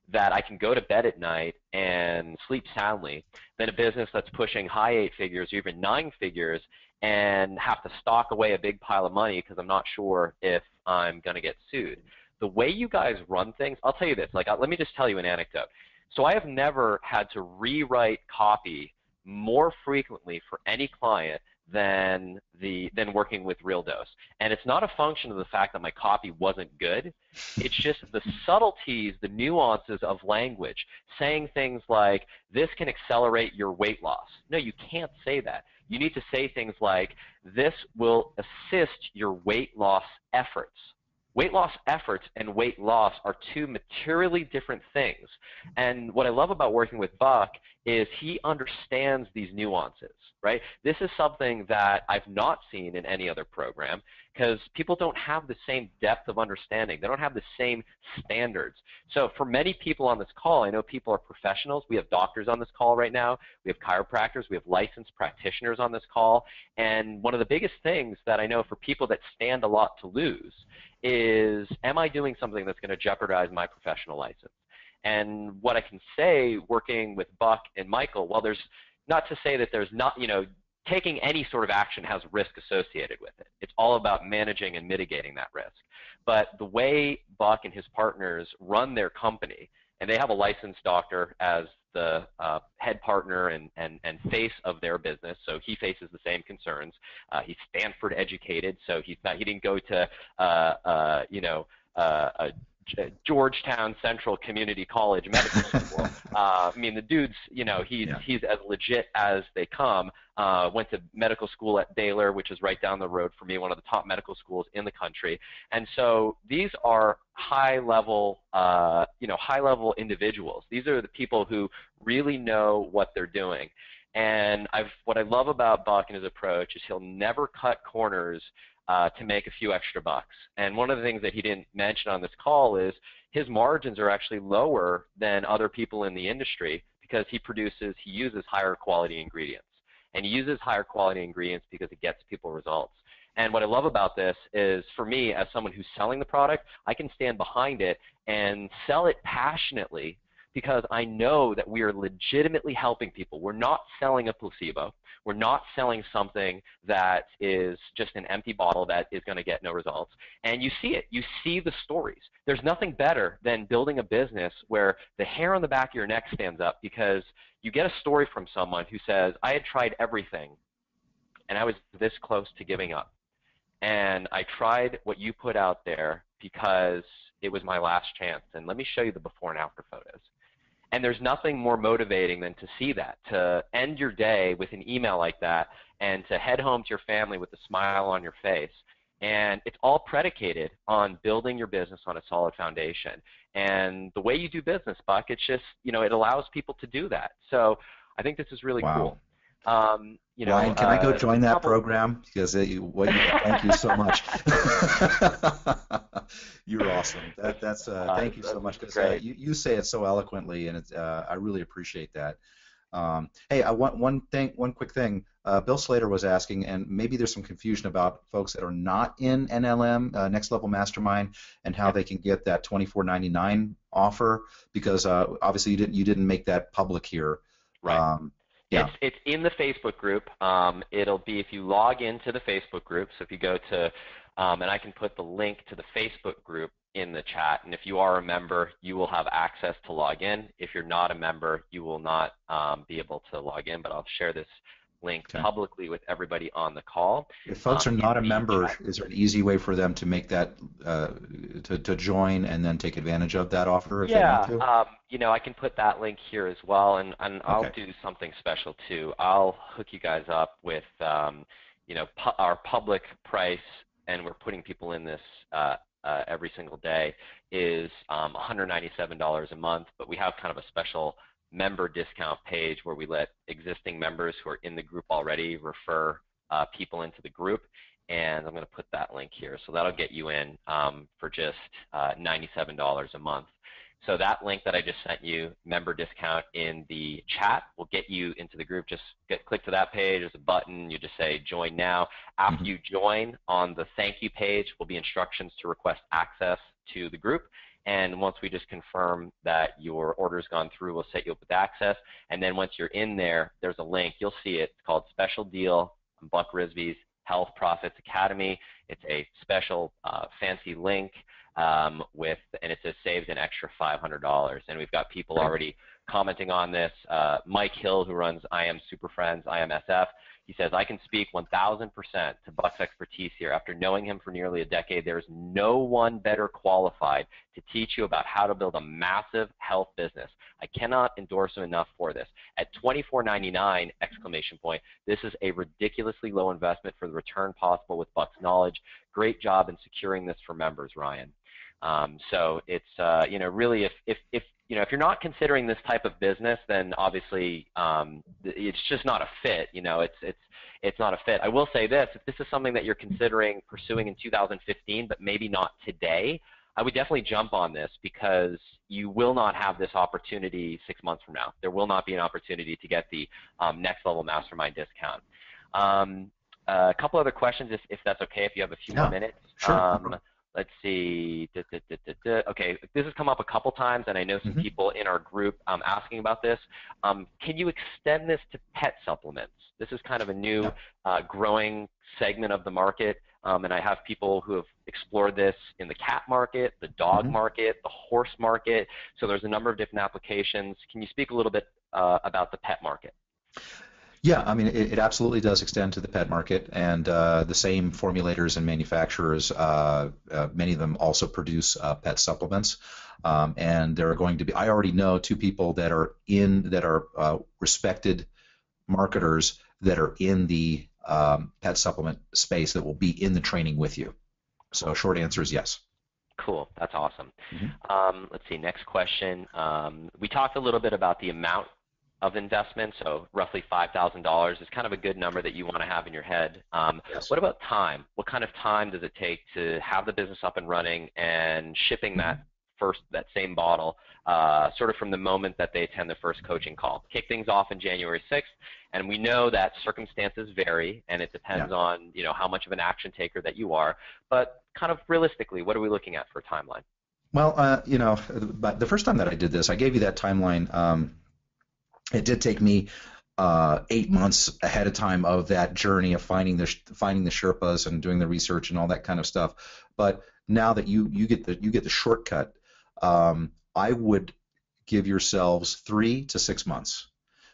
that I can go to bed at night and sleep soundly, than a business that's pushing high 8 figures or even 9 figures and have to stock away a big pile of money because I'm not sure if I'm going to get sued. The way you guys run things, I'll tell you this, like, let me just tell you an anecdote. So I have never had to rewrite copy more frequently for any client than working with RealDose. And it's not a function of the fact that my copy wasn't good. It's just the subtleties, the nuances of language, saying things like, this can accelerate your weight loss. No, you can't say that. You need to say things like, this will assist your weight loss efforts. Weight loss efforts and weight loss are two materially different things. And what I love about working with Buck is he understands these nuances, right? This is something that I've not seen in any other program because people don't have the same depth of understanding. They don't have the same standards. So for many people on this call, I know people are professionals. We have doctors on this call right now. We have chiropractors. We have licensed practitioners on this call. And one of the biggest things that I know for people that stand a lot to lose is, am I doing something that's going to jeopardize my professional license? And what I can say working with Buck and Michael, well, there's not to say that there's not, taking any sort of action has risk associated with it. It's all about managing and mitigating that risk. But the way Buck and his partners run their company, and they have a licensed doctor as the head partner and face of their business, so he faces the same concerns. He's Stanford educated, so he didn't go to Georgetown Central Community College Medical School. I mean, the dude's, he's as legit as they come. Went to medical school at Baylor, which is right down the road for me, one of the top medical schools in the country. And so these are high-level, high-level individuals. These are the people who really know what they're doing. And what I love about Buck and his approach is he'll never cut corners to make a few extra bucks. And one of the things that he didn't mention on this call is his margins are actually lower than other people in the industry because he uses higher quality ingredients. And he uses higher quality ingredients because it gets people results. And what I love about this is, for me, as someone who's selling the product, I can stand behind it and sell it passionately because I know that we are legitimately helping people. We're not selling a placebo. We're not selling something that is just an empty bottle that is going to get no results. And you see it. You see the stories. There's nothing better than building a business where the hair on the back of your neck stands up because you get a story from someone who says, I had tried everything, and I was this close to giving up. And I tried what you put out there because it was my last chance. And let me show you the before and after photos. And there's nothing more motivating than to see that, to end your day with an email like that and to head home to your family with a smile on your face. And it's all predicated on building your business on a solid foundation. And the way you do business, Buck, it's just, it allows people to do that. So I think this is really cool. Ryan, can I go join that program? Because thank you so much. You're awesome. Thank you so much. Because you say it so eloquently, and I really appreciate that. Hey, one quick thing. Bill Slater was asking, and maybe there's some confusion about folks that are not in NLM, Next Level Mastermind, and how they can get that $24.99 offer. Because obviously you didn't make that public here. Right. Yeah. It's in the Facebook group. It'll be if you log into the Facebook group. So if you go to, and I can put the link to the Facebook group in the chat. And if you are a member, you will have access to log in. If you're not a member, you will not be able to log in. But I'll share this link Okay. publicly with everybody on the call. If folks are in not a the member, chat. is there an easy way for them to make that to join and then take advantage of that offer if they want Yeah, to? I can put that link here as well, and I'll Okay. do something special too. I'll hook you guys up with, our public price, and we're putting people in this every single day, is $197 a month, but we have kind of a special member discount page where we let existing members who are in the group already refer people into the group, and I'm going to put that link here. So that'll get you in for just $97 a month. So that link that I just sent you, member discount in the chat, will get you into the group. Just click to that page. There's a button. You just say join now. After you join, on the thank you page will be instructions to request access to the group. And once we just confirm that your order's gone through, we'll set you up with access. And then once you're in there, there's a link. You'll see it. It's called Special Deal on Buck Risby's Health Profits Academy. It's a special fancy link and it says saved an extra $500. And we've got people already commenting on this. Mike Hill, who runs I Am Super Friends, IMSF, he says, I can speak 1,000% to Buck's expertise here. After knowing him for nearly a decade, there is no one better qualified to teach you about how to build a massive health business. I cannot endorse him enough for this. At $24.99, exclamation point, this is a ridiculously low investment for the return possible with Buck's knowledge. Great job in securing this for members, Ryan. So it's, really if you're not considering this type of business, then obviously it's just not a fit. It's not a fit. I will say this: if this is something that you're considering pursuing in 2015, but maybe not today, I would definitely jump on this, because you will not have this opportunity 6 months from now. There will not be an opportunity to get the next level mastermind discount. A couple other questions, if that's okay, if you have a few more minutes. Sure. Let's see. Okay, this has come up a couple times, and I know some people in our group asking about this. Can you extend this to pet supplements? This is kind of a new growing segment of the market, and I have people who have explored this in the cat market, the dog market, the horse market. So there's a number of different applications. Can you speak a little bit about the pet market? Yeah, I mean, it absolutely does extend to the pet market, and the same formulators and manufacturers, many of them also produce pet supplements, and there are going to be, I already know two people that are respected marketers that are in the pet supplement space that will be in the training with you. So short answer is yes. Cool, that's awesome. Let's see, next question. We talked a little bit about the amount of investment, so roughly $5,000 is kind of a good number that you want to have in your head. Yes. What about time? What kind of time does it take to have the business up and running and shipping that same bottle sort of from the moment that they attend the first coaching call? Kick things off in January 6th, and we know that circumstances vary, and it depends on how much of an action taker that you are, but kind of realistically, what are we looking at for a timeline? Well, but the first time that I did this, I gave you that timeline. It did take me 8 months ahead of time of that journey of finding the Sherpas and doing the research and all that kind of stuff. But now that you get the shortcut, I would give yourselves 3 to 6 months.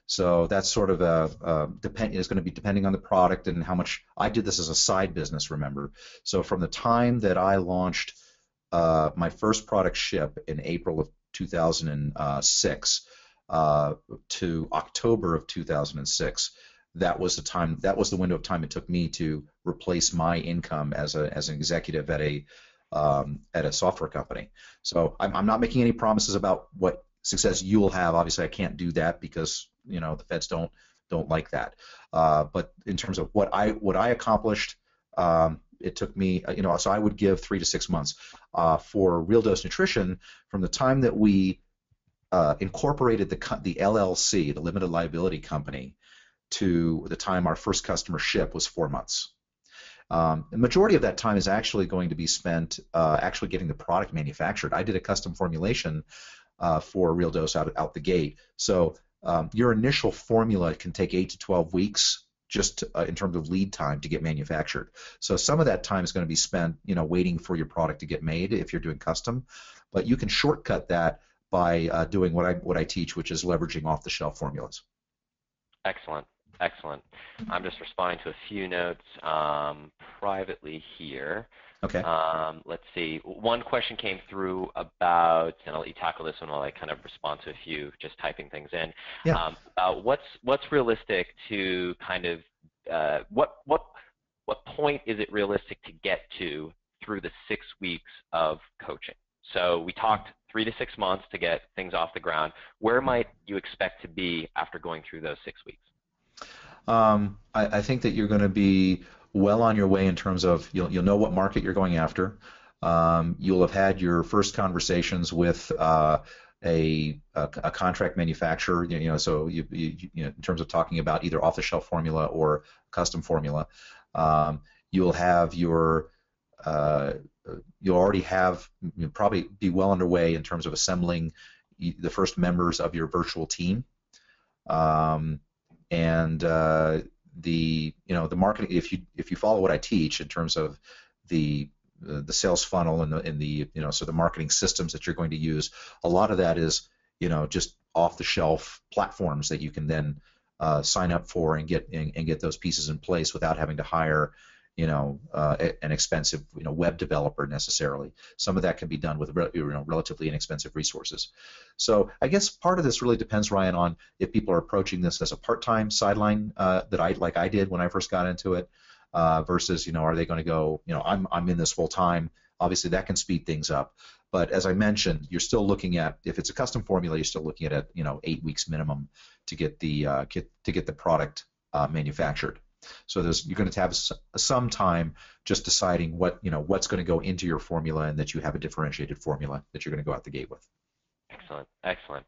So that's sort of is going to be depending on the product and how much. I did this as a side business, remember. So from the time that I launched my first product ship in April of 2006. To October of 2006, that was the window of time it took me to replace my income as an executive at a software company. So I'm not making any promises about what success you will have. Obviously, I can't do that because the feds don't like that. But in terms of what I accomplished, it took me so I would give 3 to 6 months for Real Dose Nutrition from the time that we incorporated the LLC, the limited liability company, to the time our first customer ship was 4 months. The majority of that time is actually going to be spent actually getting the product manufactured. I did a custom formulation for Real Dose out the gate. So your initial formula can take 8 to 12 weeks just in terms of lead time to get manufactured. So some of that time is going to be spent waiting for your product to get made if you're doing custom, but you can shortcut that by doing what I teach, which is leveraging off-the-shelf formulas. Excellent. Excellent. I'm just responding to a few notes privately here. Okay. Let's see. One question came through about, and I'll let you tackle this one while I kind of respond to a few, just typing things in. Yeah. About what's realistic to kind of what point is it realistic to get to through the 6 weeks of coaching? So we talked 3 to 6 months to get things off the ground. Where might you expect to be after going through those 6 weeks? I think that you're going to be well on your way in terms of you'll know what market you're going after. You'll have had your first conversations with a contract manufacturer. So in terms of talking about either off-the-shelf formula or custom formula, you'll have your you'll already have probably be well underway in terms of assembling the first members of your virtual team. And the marketing, if you follow what I teach in terms of the sales funnel and the so the marketing systems that you're going to use, a lot of that is just off the shelf platforms that you can then sign up for and get those pieces in place without having to hire an expensive web developer necessarily. Some of that can be done with relatively inexpensive resources. So I guess part of this really depends, Ryan, on if people are approaching this as a part-time sideline that I did when I first got into it, versus are they going to go I'm in this full time. Obviously that can speed things up. But as I mentioned, you're still looking at, if it's a custom formula, you're still looking at 8 weeks minimum to get the product manufactured. So you're going to have some time just deciding what's going to go into your formula, and that you have a differentiated formula that you're going to go out the gate with. Excellent, excellent.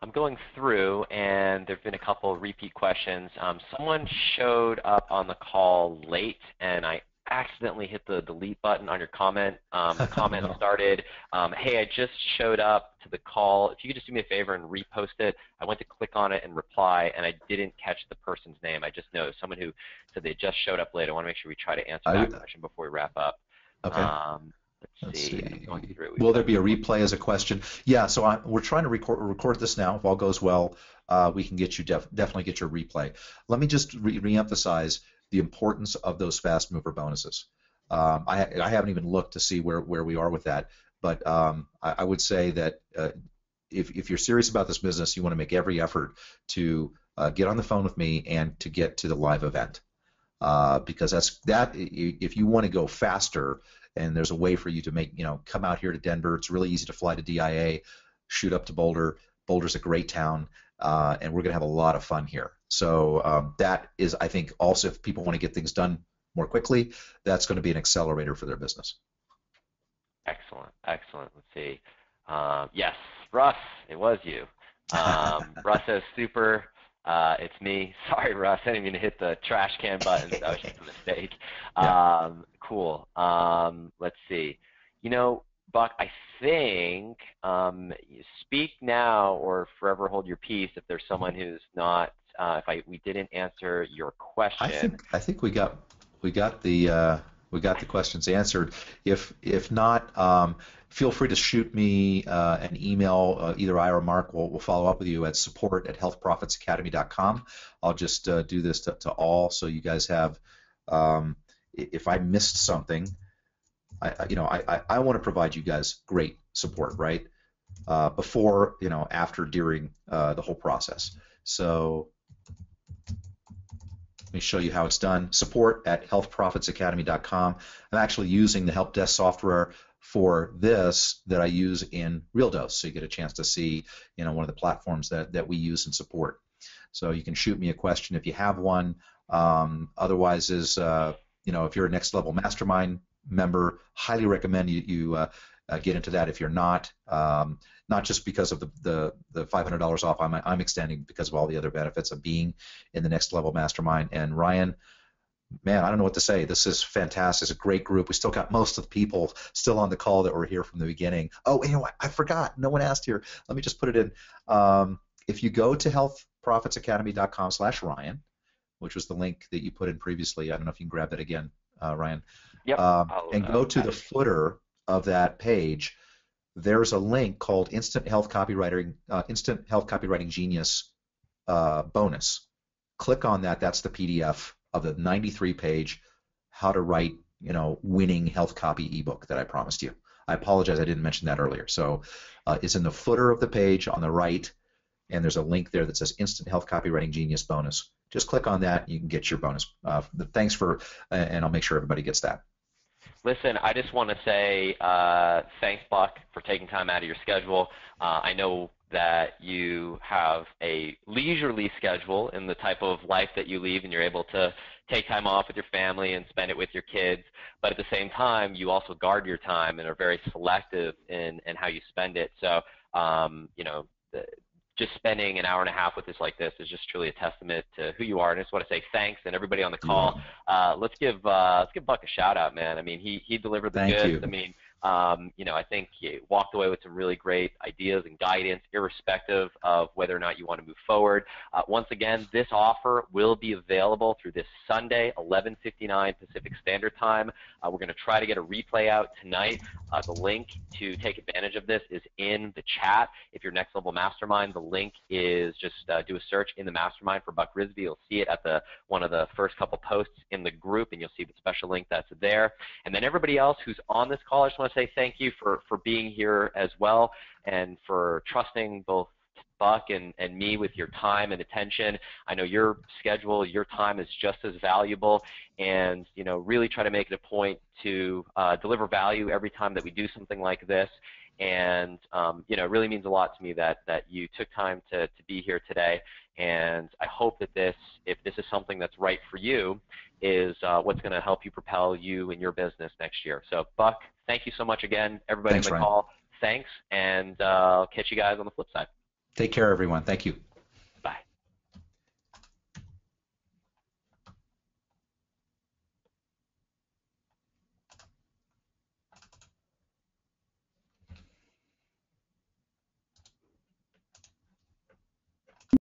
I'm going through, and there have been a couple of repeat questions. Someone showed up on the call late, and I accidentally hit the delete button on your comment. The comment started, hey, I just showed up to the call. If you could just do me a favor and repost it. I went to click on it and reply, and I didn't catch the person's name. I just know someone who said they just showed up late. I want to make sure we try to answer that question before we wrap up. Okay. Let's see. Will there be a replay as a question? Yeah, so we're trying to record this now. If all goes well, we can get you definitely get your replay. Let me just reemphasize the importance of those fast mover bonuses. I haven't even looked to see where we are with that, but I would say that if you're serious about this business, you want to make every effort to get on the phone with me and to get to the live event, because if you want to go faster, and there's a way for you to come out here to Denver. It's really easy to fly to DIA, shoot up to Boulder. Boulder's a great town, and we're going to have a lot of fun here. So that is, I think, also if people want to get things done more quickly, that's going to be an accelerator for their business. Excellent, excellent. Let's see. Yes, Russ, it was you. Russ says, super. It's me. Sorry, Russ. I didn't mean to hit the trash can button. That was just a mistake. Yeah. Cool. Let's see. Buck, I think speak now or forever hold your peace if there's someone who's not. We didn't answer your question. I think we got the questions answered. If not, feel free to shoot me an email. Either I or Mark will follow up with you at support@healthprofitsacademy.com. I'll just do this to all, so you guys have. If I missed something, I want to provide you guys great support, right? Before, after, during the whole process. So let me show you how it's done. Support@healthprofitsacademy.com. I'm actually using the help desk software for this that I use in RealDose, so you get a chance to see, one of the platforms that we use in support. So you can shoot me a question if you have one. Otherwise, if you're a Next Level Mastermind member, highly recommend you get into that. If you're not just because of the $500 off I'm extending, because of all the other benefits of being in the Next Level Mastermind. And Ryan, man, I don't know what to say. This is fantastic. It's a great group. We still got most of the people still on the call that were here from the beginning. Oh, I forgot. No one asked here. Let me just put it in. If you go to healthprofitsacademy.com/Ryan, which was the link that you put in previously, I don't know if you can grab that again, Ryan. Yep. And go to the footer of that page. There's a link called Instant Health Copywriting Genius bonus. click on that. That's the PDF of the 93-page How to Write, Winning Health Copy ebook that I promised you. I apologize I didn't mention that earlier. So it's in the footer of the page on the right, and there's a link there that says Instant Health Copywriting Genius Bonus. Just click on that, and you can get your bonus. Thanks for, and I'll make sure everybody gets that. Listen, I just want to say thanks, Buck, for taking time out of your schedule. I know that you have a leisurely schedule in the type of life that you lead, and you're able to take time off with your family and spend it with your kids. But at the same time, you also guard your time and are very selective in how you spend it. So, just spending an hour and a half with us like this is just truly a testament to who you are. And I just want to say thanks, and everybody on the call. Let's give Buck a shout out, man. I mean, he delivered the goods. You. I mean, I think he walked away with some really great ideas and guidance, irrespective of whether or not you want to move forward. Once again, this offer will be available through this Sunday, 11:59 Pacific Standard Time. We're going to try to get a replay out tonight. The link to take advantage of this is in the chat. If you're Next Level Mastermind, the link is just do a search in the Mastermind for Buck Rizvi. You'll see it at one of the first couple posts in the group, and you'll see the special link that's there. And then everybody else who's on this call, I just want to say thank you for being here as well, and for trusting both Buck and me with your time and attention. I know your schedule, your time is just as valuable, and really try to make it a point to deliver value every time that we do something like this. And it really means a lot to me that you took time to be here today. And I hope that if this is something that's right for you, is what's going to help you propel you and your business next year. So, Buck, thank you so much again. Everybody on the call, thanks, and I'll catch you guys on the flip side. Take care, everyone. Thank you.